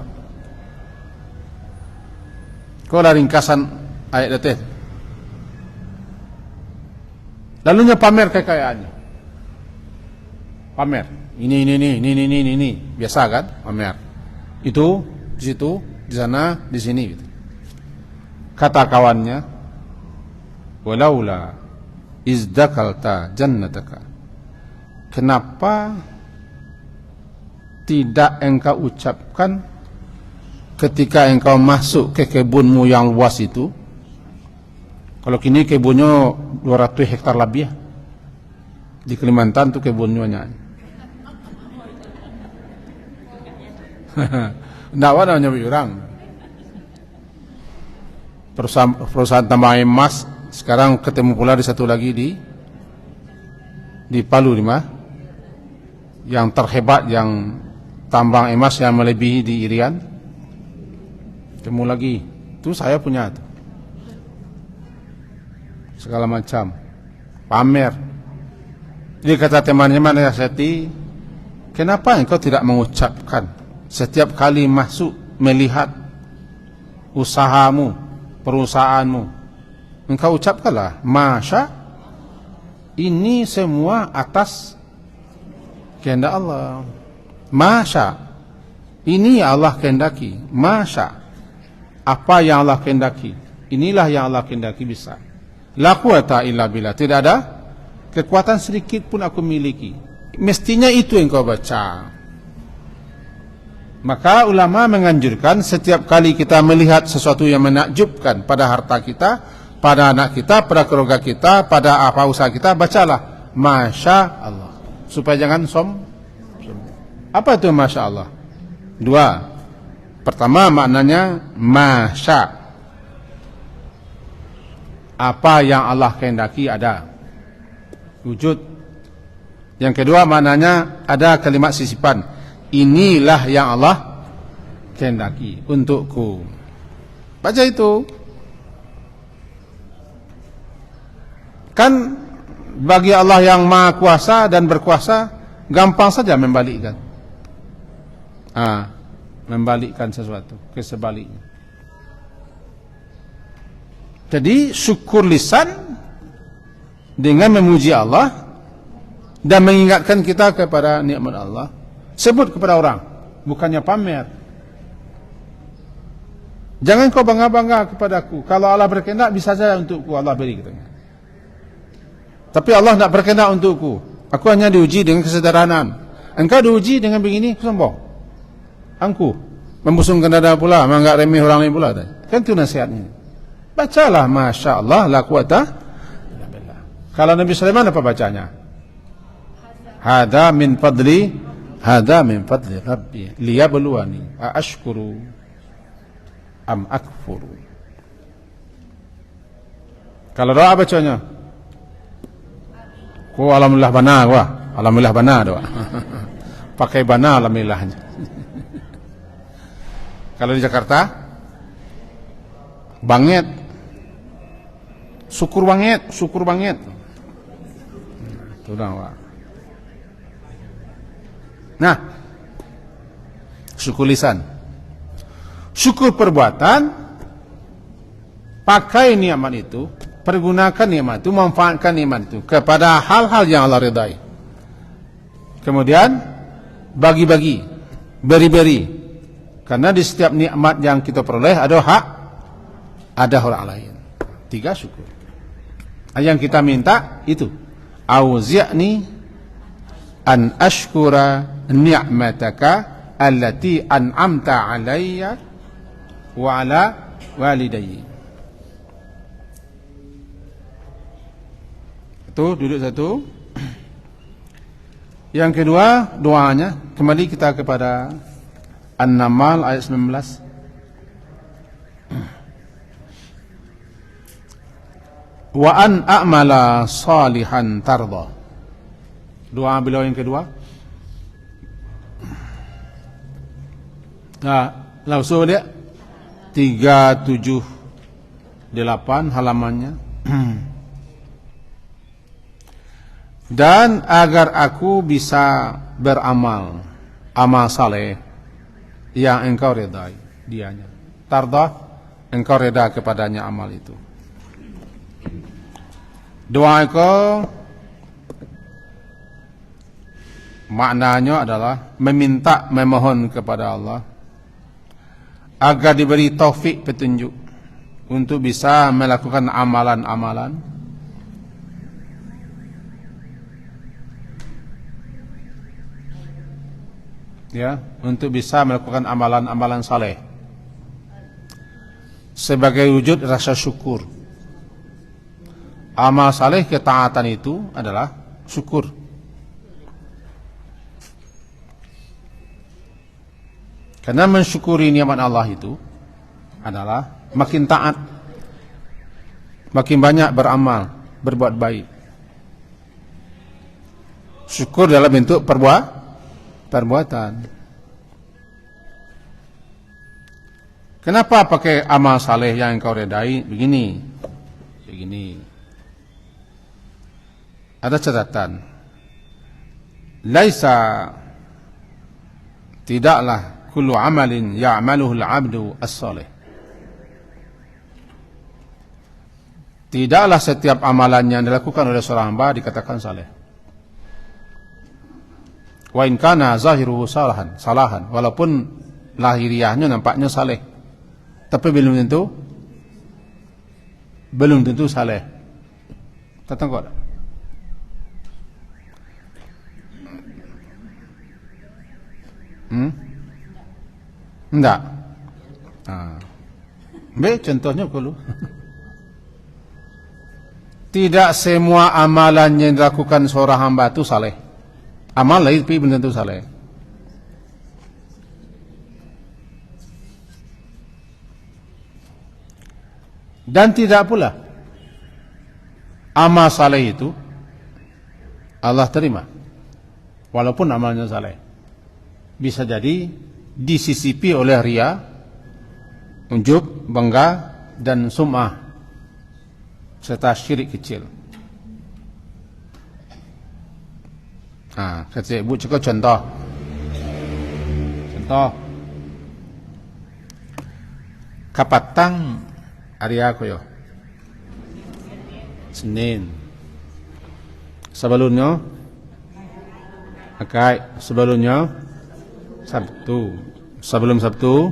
Kau lah ringkasan ayat itu. Lalunya pamer kekayaannya. Pamer. Ini. Biasa kan? Pamer. Itu, di situ, di sana, di sini gitu. Kata kawannya, walaula izdakalta jannataka, kenapa tidak engkau ucapkan ketika engkau masuk ke kebunmu yang luas itu? Kalau kini kebunnya 200 hektar lebih ya. Di Kalimantan tuh kebunnya banyak. Nggak ada nyambi orang. Perusahaan tambang emas sekarang ketemu pula di satu lagi di Palu, yang terhebat, yang tambang emas yang melebihi di Irian. Temu lagi, itu saya punya tuh. Segala macam, pamer. Jadi kata teman-teman nasihati, kenapa engkau tidak mengucapkan setiap kali masuk melihat usahamu, perusahaanmu, engkau ucapkanlah, Masya, ini semua atas kehendak Allah. Masya, ini Allah kehendaki. Masya, apa yang Allah kehendaki, inilah yang Allah kehendaki bisa. La quwata illa billah, tidak ada kekuatan sedikit pun aku miliki. Mestinya itu yang kau baca. Maka ulama menganjurkan setiap kali kita melihat sesuatu yang menakjubkan pada harta kita, pada anak kita, pada keluarga kita, pada apa usaha kita, bacalah Masya Allah, supaya jangan Apa itu Masya Allah? Dua. Pertama maknanya Masya, apa yang Allah kehendaki ada, wujud. Yang kedua maknanya ada kalimat sisipan, inilah yang Allah kehendaki untukku. Baca itu. Kan bagi Allah yang maha kuasa dan berkuasa, gampang saja membalikkan. Membalikkan sesuatu ke sebaliknya. Jadi syukur lisan dengan memuji Allah dan mengingatkan kita kepada nikmat Allah. Sebut kepada orang, bukannya pamer. Jangan kau bangga-bangga kepadaku. Kalau Allah berkehendak bisa saja untukku Allah beri katanya. Tapi Allah tidak berkehendak untukku. Aku hanya diuji dengan kesederhanaan. Engkau diuji dengan begini, sombong. Angku membusungkan dada pula, menganggap remeh orang lain pula. Kan itu nasihatnya. Bacalah Masya Allah, la quwata. Kalau Nabi Sulaiman apa bacanya? Hada min fadli Rabbi liyabluwani aashkuru am akfuru. Kalau doa bacanya, alhamdulillah bana wah, alhamdulillah bana doa. Pakai bana alhamdulillahnya. Kalau di Jakarta, banget, syukur banget. Sudah, Pak. Nah, syukur lisan. Syukur perbuatan, pakai nikmat itu, pergunakan nikmat itu, manfaatkan nikmat itu kepada hal-hal yang Allah ridai. Kemudian bagi-bagi, beri-beri. Karena di setiap nikmat yang kita peroleh ada hak, ada orang lain. 3 syukur. Yang kita minta itu, auzi'ni an ashkura ni'mataka allati an'amta alayya wa ala walidayya. Itu duduk satu. Yang kedua doanya, kembali kita kepada An-Naml ayat 19. Wa an a'mala salihan tarda. Doa beliau yang kedua. Nah, langsung dia 378 halamannya. Dan agar aku bisa beramal amal saleh yang engkau redai dianya. Tarda, engkau reda kepadanya amal itu. Doa engkau maknanya adalah meminta, memohon kepada Allah agar diberi taufik, petunjuk untuk bisa melakukan amalan-amalan ya, untuk bisa melakukan amalan-amalan saleh sebagai wujud rasa syukur. Amal saleh, ketaatan itu adalah syukur. Karena mensyukuri nikmat Allah itu adalah makin taat, makin banyak beramal, berbuat baik. Syukur dalam bentuk perbuatan. Kenapa pakai amal saleh yang engkau redai? Begini. Ada catatan. Laisa, tidaklah kullu amalin ya'maluhu al-'abdu as-salih. Tidaklah setiap amalan yang dilakukan oleh seorang hamba dikatakan saleh. Wa in kana zahiruhu salahan, walaupun lahiriahnya nampaknya saleh, tapi belum tentu saleh. Tetangga tak? Enggak. Contohnya dulu. Tidak semua amalan yang dilakukan seorang hamba itu saleh. Amal lain tapi belum tentu saleh. Dan tidak pula amal saleh itu Allah terima walaupun amalnya saleh. Bisa jadi disisipi oleh ria, unjuk, bangga, dan sum'ah serta syirik kecil. Kata ibu cukup contoh. Kapatang hari aku yo Senin. Sebelumnya Akai. Sebelumnya Sabtu. Sebelum Sabtu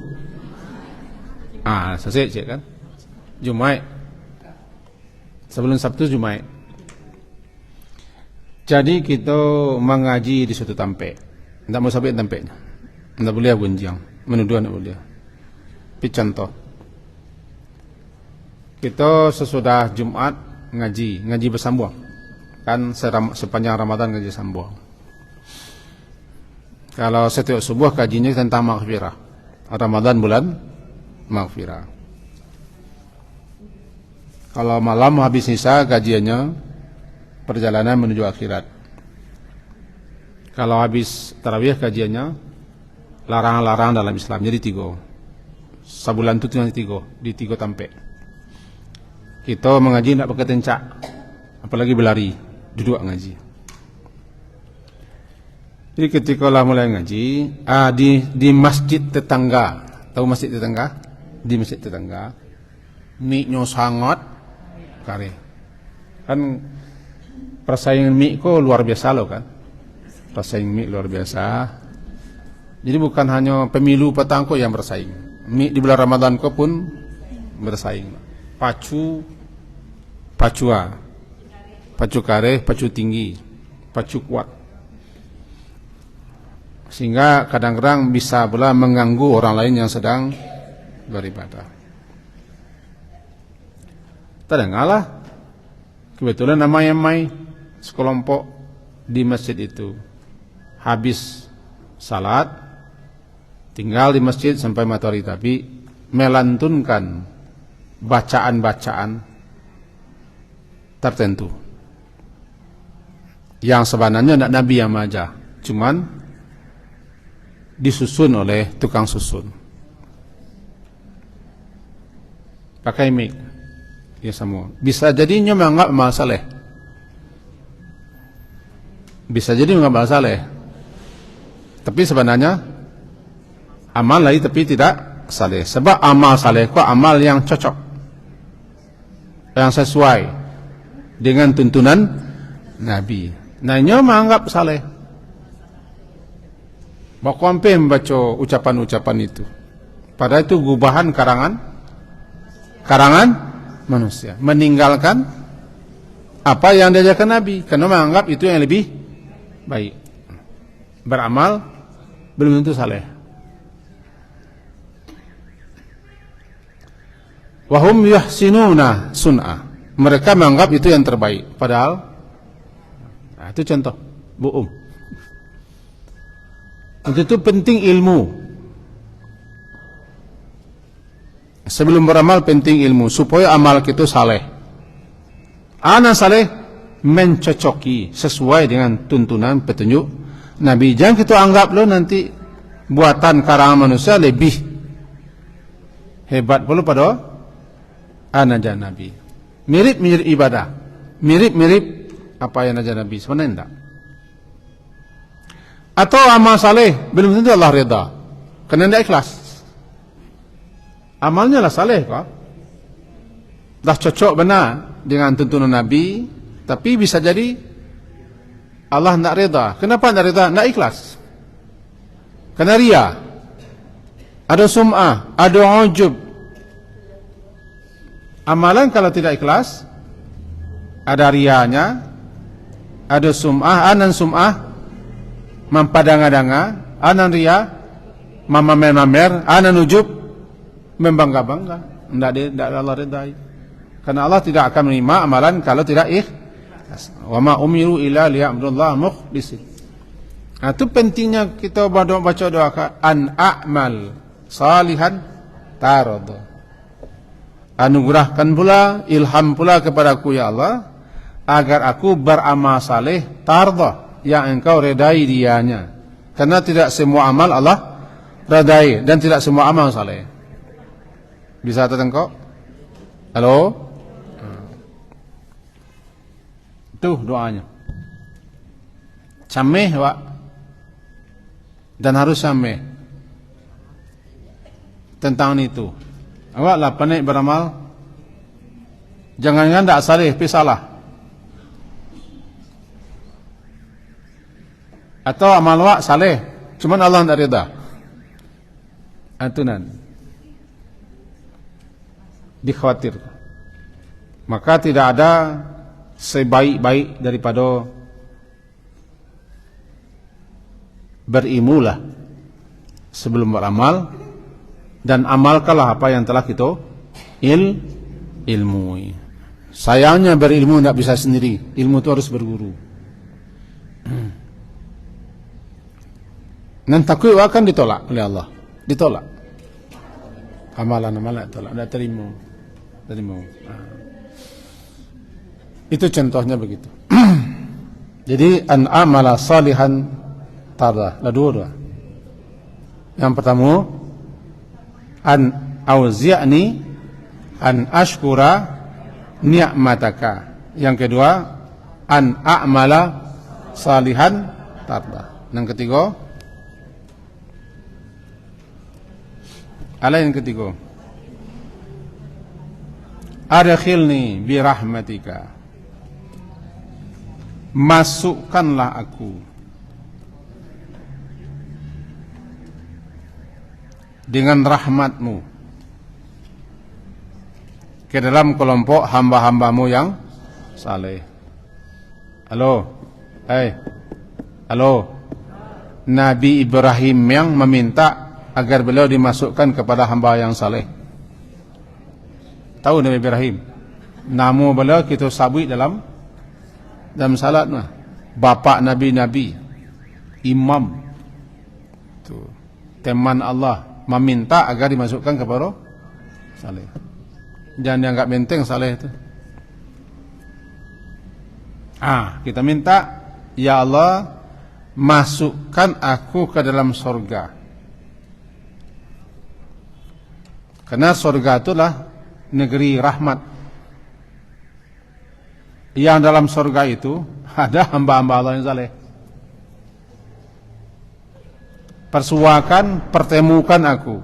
selesai cik kan. Jumaat. Sebelum Sabtu Jumaat. Jadi kita mengaji di suatu tempat. Tidak mau sampai tempatnya. Tidak boleh bunjang. Menuduh tidak boleh. Tapi contoh. Kita sesudah Jumat ngaji bersambung. Kan sepanjang Ramadan ngaji sambung. Kalau setiap subuh kajinya tentang maghfirah. Ramadan bulan maghfirah. Kalau malam habis sisa kajiannya perjalanan menuju akhirat. Kalau habis tarawih kajiannya larangan-larangan dalam Islam. Jadi 3. Sebulan itu cuma 3 di 3 tempat. Kita mengaji tidak pakai tencak, apalagi berlari, duduk ngaji. Jadi ketika lah mulai ngaji, di masjid tetangga, tahu masjid tetangga? Di masjid tetangga, mie-nya sangat kare. Kan persaingan mie kok luar biasa loh kan? Persaingan mie luar biasa. Jadi bukan hanya pemilu petang kok yang bersaing. Mie di bulan Ramadan kok pun bersaing. Pacu kare, pacu tinggi, pacu kuat. Sehingga kadang-kadang bisa pula mengganggu orang lain yang sedang beribadah. Terdengarlah kebetulan namanya mai sekelompok di masjid itu. Habis salat tinggal di masjid sampai matahari, tapi melantunkan bacaan-bacaan tertentu yang sebenarnya tidak Nabi yang mengajar, cuman disusun oleh tukang susun pakai mic ya semua. Bisa jadinya menganggap amal saleh, bisa jadi menganggap amal saleh, tapi sebenarnya amal lain tapi tidak saleh. Sebab amal saleh itu amal yang cocok, yang sesuai dengan tuntunan Nabi. Nanya menganggap saleh. Bakwampe membaca ucapan-ucapan itu. Padahal itu gubahan karangan manusia. Meninggalkan apa yang diajarkan Nabi, karena menganggap itu yang lebih baik. Beramal belum tentu saleh. Wahum yuhsinuna sun'ah. Mereka menganggap itu yang terbaik, padahal itu contoh bu'um. Untuk itu penting ilmu. Sebelum beramal penting ilmu supaya amal kita saleh. Ana saleh mencocoki sesuai dengan tuntunan petunjuk Nabi. Jangan kita anggap lo nanti buatan karangan manusia lebih hebat pula pada anaja Nabi. Mirip-mirip ibadah, mirip-mirip apa yang anaja Nabi, sebenarnya tidak. Atau amal saleh belum tentu Allah reda, kerana tidak ikhlas. Amalnya lah saleh kok, dah cocok benar dengan tuntunan Nabi, tapi bisa jadi Allah tidak reda. Kenapa tidak reda? Tidak ikhlas. Kerana ria, ada sum'ah, ada ujub. Amalan kalau tidak ikhlas, ada rianya, ada sum'ah, anan sum'ah, mempadang-adanga, anan ria, memamer-mamer, anan ujub, membangga-bangga. Tidak Allah redai. Karena Allah tidak akan menerima amalan kalau tidak ikhlas. Wa ma umiru illa liya'budullaha mukhlishin. Nah, itu pentingnya kita baca doa an a'mal salihan tarada. Anugerahkan pula, ilham pula kepadaku ya Allah, agar aku beramal saleh tarda, yang engkau redai dianya. Karena tidak semua amal Allah redai, dan tidak semua amal saleh. Bisa tertengok? Halo? Itu doanya. Cameh Pak. Dan harus sampai tentang itu. Awaklah pandai beramal. Jangan tak saleh, tapi salah. Atau amal awak saleh, cuma Allah tidak reda. Atunan dikhawatir. Maka tidak ada sebaik-baik daripada berilmulah sebelum beramal, dan amalkanlah apa yang telah kita ilmui. Sayangnya berilmu tidak bisa sendiri, ilmu itu harus berguru. Dan takut akan ditolak oleh Allah, ditolak. Amalan-amalan ditolak, tidak terima. Itu contohnya begitu. Jadi an amala salihan tarda, ada dua. Yang pertama, an auzi'ni an ashkura ni'mataka. Yang kedua, an a'mala salihan tarda. Yang ketiga, yang ketiga, adkhilni bi rahmatika, masukkanlah aku dengan rahmatmu ke dalam kelompok hamba-hambamu yang saleh. Halo, halo. Nabi Ibrahim yang meminta agar beliau dimasukkan kepada hamba yang saleh. Tahu Nabi Ibrahim? Nama beliau kita sabut dalam salat mah. Bapa nabi-nabi, imam. Tu teman Allah meminta agar dimasukkan kepada saleh. Jangan dianggap benteng saleh itu. Kita minta, ya Allah, masukkan aku ke dalam surga. Karena surga itulah negeri rahmat. Yang dalam surga itu ada hamba-hamba Allah yang saleh. Persuakan, pertemukan aku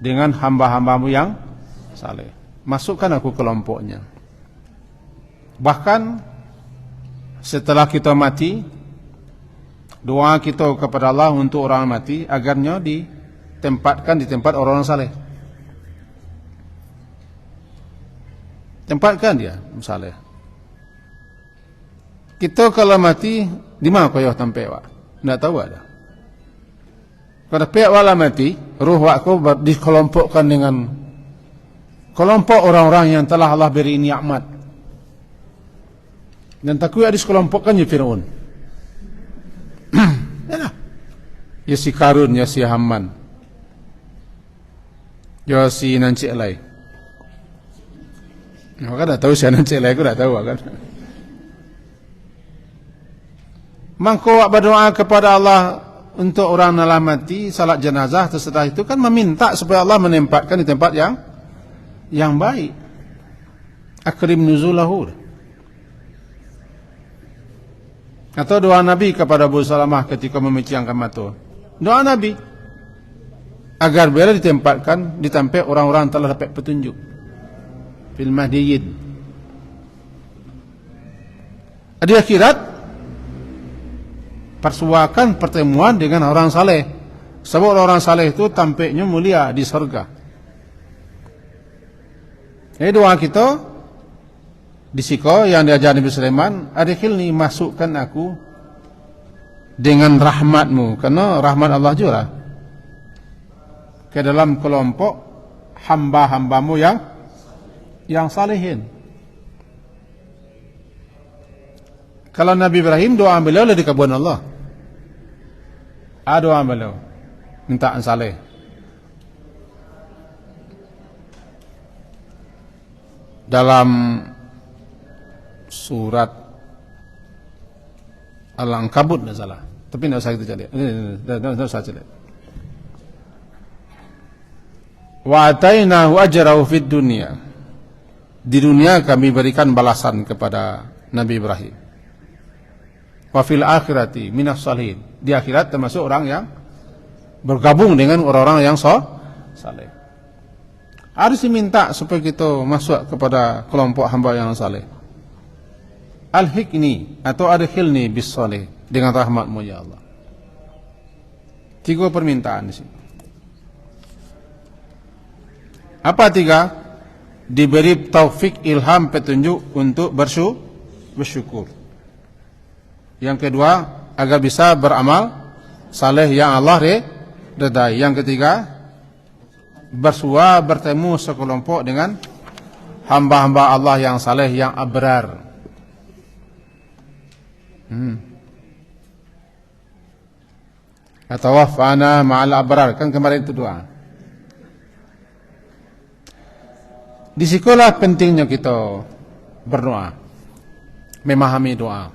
dengan hamba-hambamu yang saleh. Masukkan aku kelompoknya. Bahkan setelah kita mati, doa kita kepada Allah untuk orang mati agarnya ditempatkan di tempat orang saleh. Tempatkan dia saleh. Kita kalau mati di mana kau tempat wak? Tidak tahu ada. Kalau pihak wala mati, ruh wakku dikelompokkan dengan kelompok orang-orang yang telah Allah beri nikmat. Dan takut dikelompokkan ya Fir'aun. Ya si Karun, ya si Haman, ya si Nanci Elai. Maka tak tahu si Nanci Elai, aku tak tahu kan. Mangko berdoa kepada Allah untuk orang nalah mati, salat jenazah, setelah itu kan meminta supaya Allah menempatkan di tempat yang baik. Akrim nuzulahu. Atau doa Nabi kepada Abu Salamah ketika memicangkan mata. Doa Nabi agar beliau ditempatkan di tempat orang-orang telah dapat petunjuk. Fil mahdiyyin. Di akhirat persuakan pertemuan dengan orang saleh. Sebab orang saleh itu tampaknya mulia di surga. Ini doa kita di siko yang diajar Nabi Sulaiman, adkhilni, masukkan aku dengan rahmatmu, karena rahmat Allah juga ke dalam kelompok hamba-hambamu yang salihin. Kalau Nabi Ibrahim doa beliau lah dikabulkan Allah. Doa beliau minta saleh. Dalam surat Al-Ankabut tidak salah, tapi tidak usah kita cari. Tidak usah cari. Wa atainahu ajrahu fid dunya. Di dunia kami berikan balasan kepada Nabi Ibrahim. Wa fil akhirati minas salihin. Di akhirat termasuk orang yang bergabung dengan orang-orang yang saleh. Harus diminta supaya kita masuk kepada kelompok hamba yang saleh. Al-hikni atau adkhilni bis salih, dengan rahmatmu ya Allah. 3 permintaan di sini. Apa 3? Diberi taufik, ilham, petunjuk untuk bersyukur. Yang kedua, agar bisa beramal saleh yang Allah redai. Yang ketiga, bertemu sekelompok dengan hamba-hamba Allah yang saleh, yang abrar. Atawaffana ma'al abrar, kan kemarin itu doa. Di sekolah pentingnya kita berdoa, memahami doa,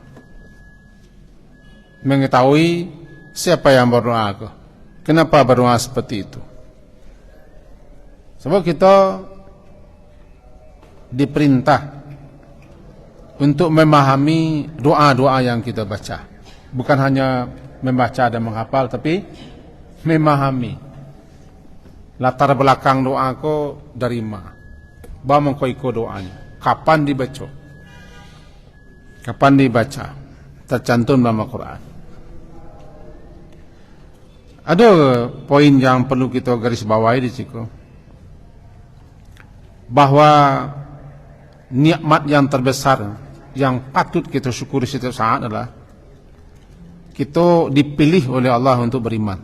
mengetahui siapa yang berdoa, kenapa berdoa seperti itu. Sebab kita diperintah untuk memahami doa-doa yang kita baca. Bukan hanya membaca dan menghafal, tapi memahami latar belakang doa ko dari mana, bagaimana kau ikut doanya, kapan dibaca, tercantum dalam Al-Quran. Ada poin yang perlu kita garis bawahi di situ, bahwa nikmat yang terbesar yang patut kita syukuri setiap saat adalah kita dipilih oleh Allah untuk beriman.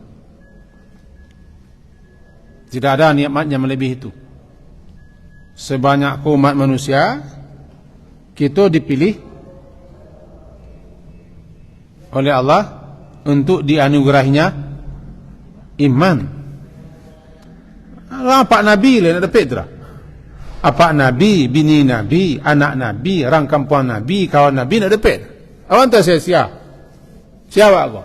Tidak ada nikmat yang melebihi itu. Sebanyak umat manusia, kita dipilih oleh Allah untuk dianugerahinya iman. Apa Nabi lah nak dapat dah. Apa Nabi, bini Nabi, anak Nabi, orang kampung Nabi, kawan Nabi nak dapat. Awan tak sia-sia. Siapa aku?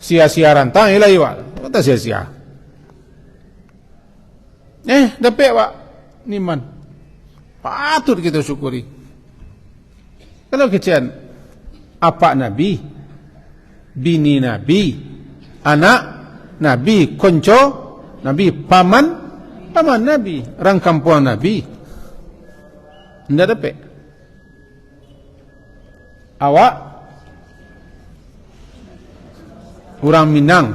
Sia-sia rantang ilahi wak. Awan tak sia-sia. Dapat wak niman. Patut kita syukuri. Kalau kecian apa Nabi, bini Nabi, anak Nabi, konco Nabi, paman Nabi, orang kampung Nabi, tidak dapat. Awak orang Minang,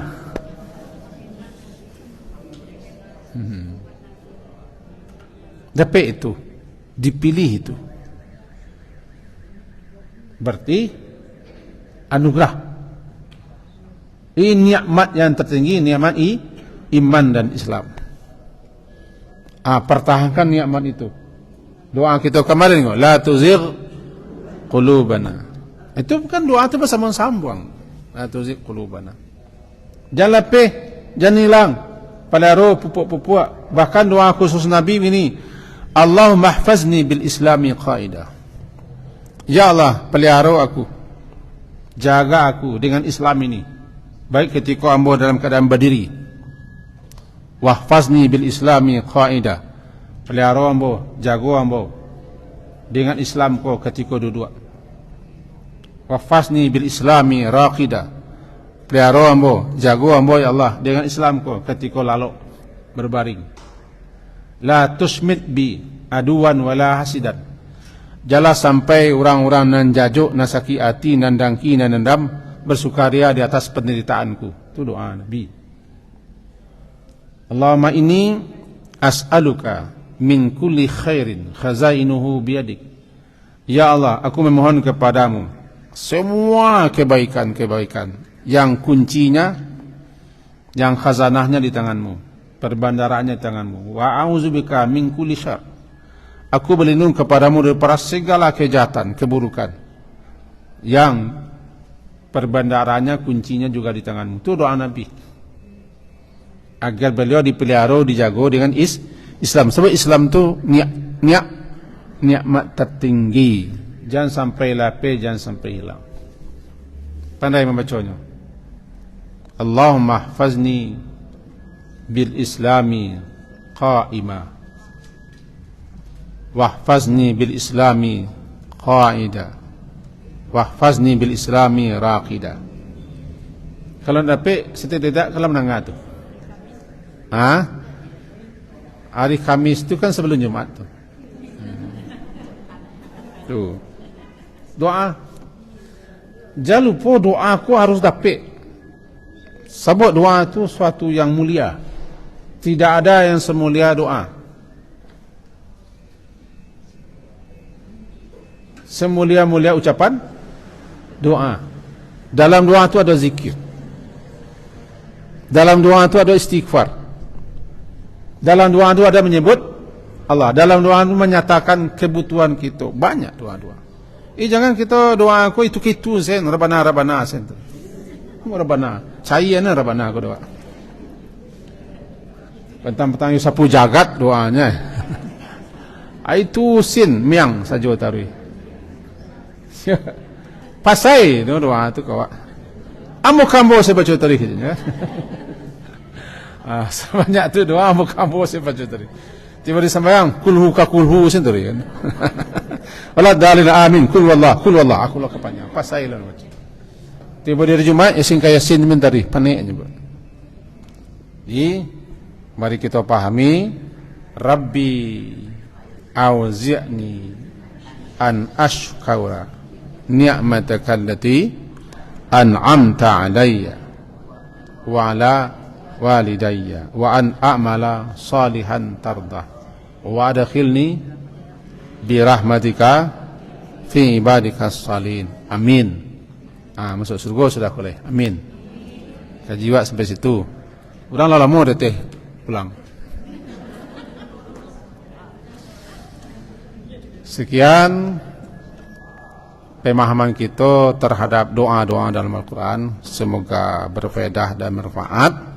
dapat itu, dipilih itu, berarti anugerah. Ini nikmat yang tertinggi, nikmat iman dan Islam. Pertahankan nikmat itu. Doa kita kemarin, la tuzigh qulubana. Itu bukan doa itu bersambung-sambung. La tuzigh qulubana. Jangan lepeh, jangan hilang pada roh pupuk-pupuk. Bahkan doa khusus Nabi ini, Allahumma hfazni bil islami qaidah. Ya Allah, pelihara aku, jaga aku dengan Islam ini. baik ketika ambo dalam keadaan berdiri. Wahfazni bil islami qaida, pelihara ambo, jago ambo dengan Islam ko ketika duduk. Wahfazni bil islami raqida, pelihara ambo, jago ambo ya Allah dengan Islam ko ketika lalu berbaring. La tusmit bi aduan wala hasidan, jala sampai orang-orang nan jajuk, nasaki hati, nan dangki, nan dendam, bersukaria di atas penderitaanku. Itu doa Nabi. Allahumma inni as'aluka min kulli khairin khazainuhu biyadik. Ya Allah, aku memohon kepadamu semua kebaikan-kebaikan yang kuncinya, yang khazanahnya di tanganmu, perbandaranya di tanganmu. Wa a'udzubika min kulli syarr, aku berlindung kepadamu daripada segala kejahatan, keburukan yang perbandaranya, kuncinya juga di tanganmu. Itu doa Nabi, agar beliau dipelihara, dijaga dengan Islam. Sebab Islam tu nikmat tertinggi, jangan sampai lapis, jangan sampai hilang. Pandai membacanya. Allahumma hfazni bil islami qa'ima, wahfazni bil islami qaida, wahfazni bil islami raqida. Kalau dapat setidak kalau menangah tu. Hari Khamis tu kan sebelum Jumat tu. Tu. Doa. Jangan lupa doa aku harus dapat. Sebab doa tu suatu yang mulia. Tidak ada yang semulia doa. Semulia-mulia ucapan doa. Dalam doa tu ada zikir. Dalam doa tu ada istighfar. Dalam doa tu ada menyebut Allah. Dalam doa tu menyatakan kebutuhan kita. Banyak doa-doa. Jangan kita doa aku itu sen Rabbana sen. Rabbana. Saya ni Rabbana aku doa. Petang-petang you sapu jagat doanya. Itu sin miang saja tarui. Pasai doa tu kau. Amo kambo saya baca tadi ya. Sebanyak tu doa amo kambo saya baca tadi. Tiba di sembahyang kulhu ka kulhu sendiri kan. Wala dalil amin kul wallah aku lah kepanjang. Pasai lah macam. Tiba di hari Jumat yasin kaya sin mentari paniknya. Mari kita pahami, Rabbi auzi'ni an ashkura ni'mataka allati an'amta alayya wa ala walidayya wa an a'mala salihan tardah wa adkhilni bi rahmatika fi ibadika salihin. Amin. Masuk surga sudah boleh. Amin. Kajiwa sampai situ. Orang lama dah teh pulang. Sekian pemahaman kita terhadap doa-doa dalam Al-Quran. Semoga berfaedah dan bermanfaat.